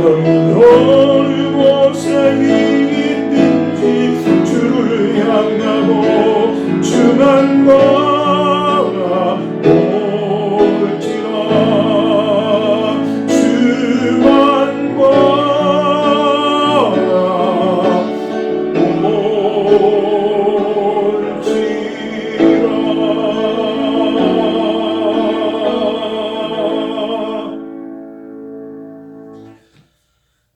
너는 어느 곳에 있든지 주를 향하고 주만 바라볼지라. 주만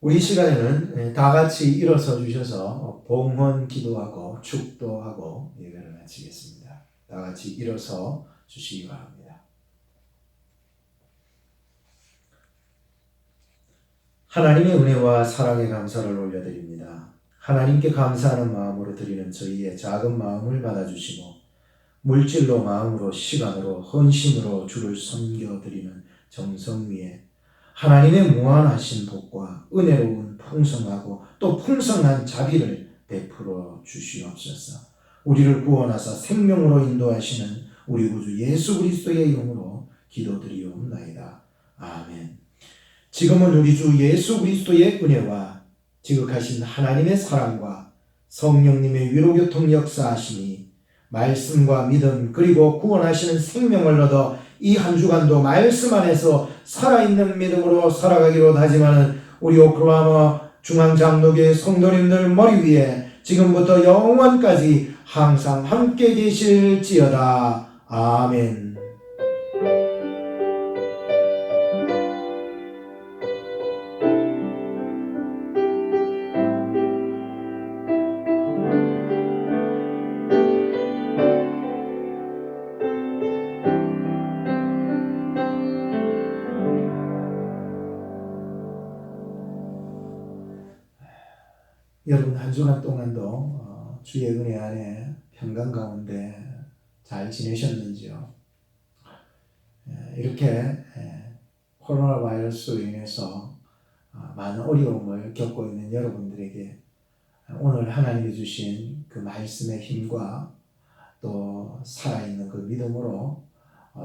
우리 시간에는 다 같이 일어서 주셔서 봉헌 기도하고 축도하고 예배를 마치겠습니다. 다 같이 일어서 주시기 바랍니다. 하나님의 은혜와 사랑에 감사를 올려드립니다. 하나님께 감사하는 마음으로 드리는 저희의 작은 마음을 받아주시고 물질로 마음으로 시간으로 헌신으로 주를 섬겨드리는 정성 위에 하나님의 무한하신 복과 은혜로운 풍성하고 또 풍성한 자비를 베풀어 주시옵소서. 우리를 구원하사 생명으로 인도하시는 우리 구주 예수 그리스도의 이름으로 기도드리옵나이다. 아멘. 지금은 우리 주 예수 그리스도의 은혜와 지극하신 하나님의 사랑과 성령님의 위로교통 역사하시니 말씀과 믿음 그리고 구원하시는 생명을 얻어 이 한 주간도 말씀 안에서 살아있는 믿음으로 살아가기로 다짐하는 우리 오클라호마 중앙장로교회 성도님들 머리 위에 지금부터 영원까지 항상 함께 계실지어다. 아멘. 여러분 한 주간 동안도 주의 은혜 안에 평강 가운데 잘 지내셨는지요? 이렇게 코로나 바이러스로 인해서 많은 어려움을 겪고 있는 여러분들에게 오늘 하나님이 주신 그 말씀의 힘과 또 살아있는 그 믿음으로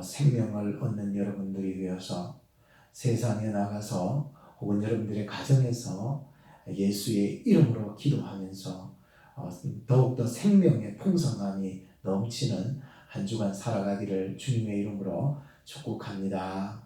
생명을 얻는 여러분들이 되어서 세상에 나가서 혹은 여러분들의 가정에서 예수의 이름으로 기도하면서 더욱더 생명의 풍성함이 넘치는 한 주간 살아가기를 주님의 이름으로 축복합니다.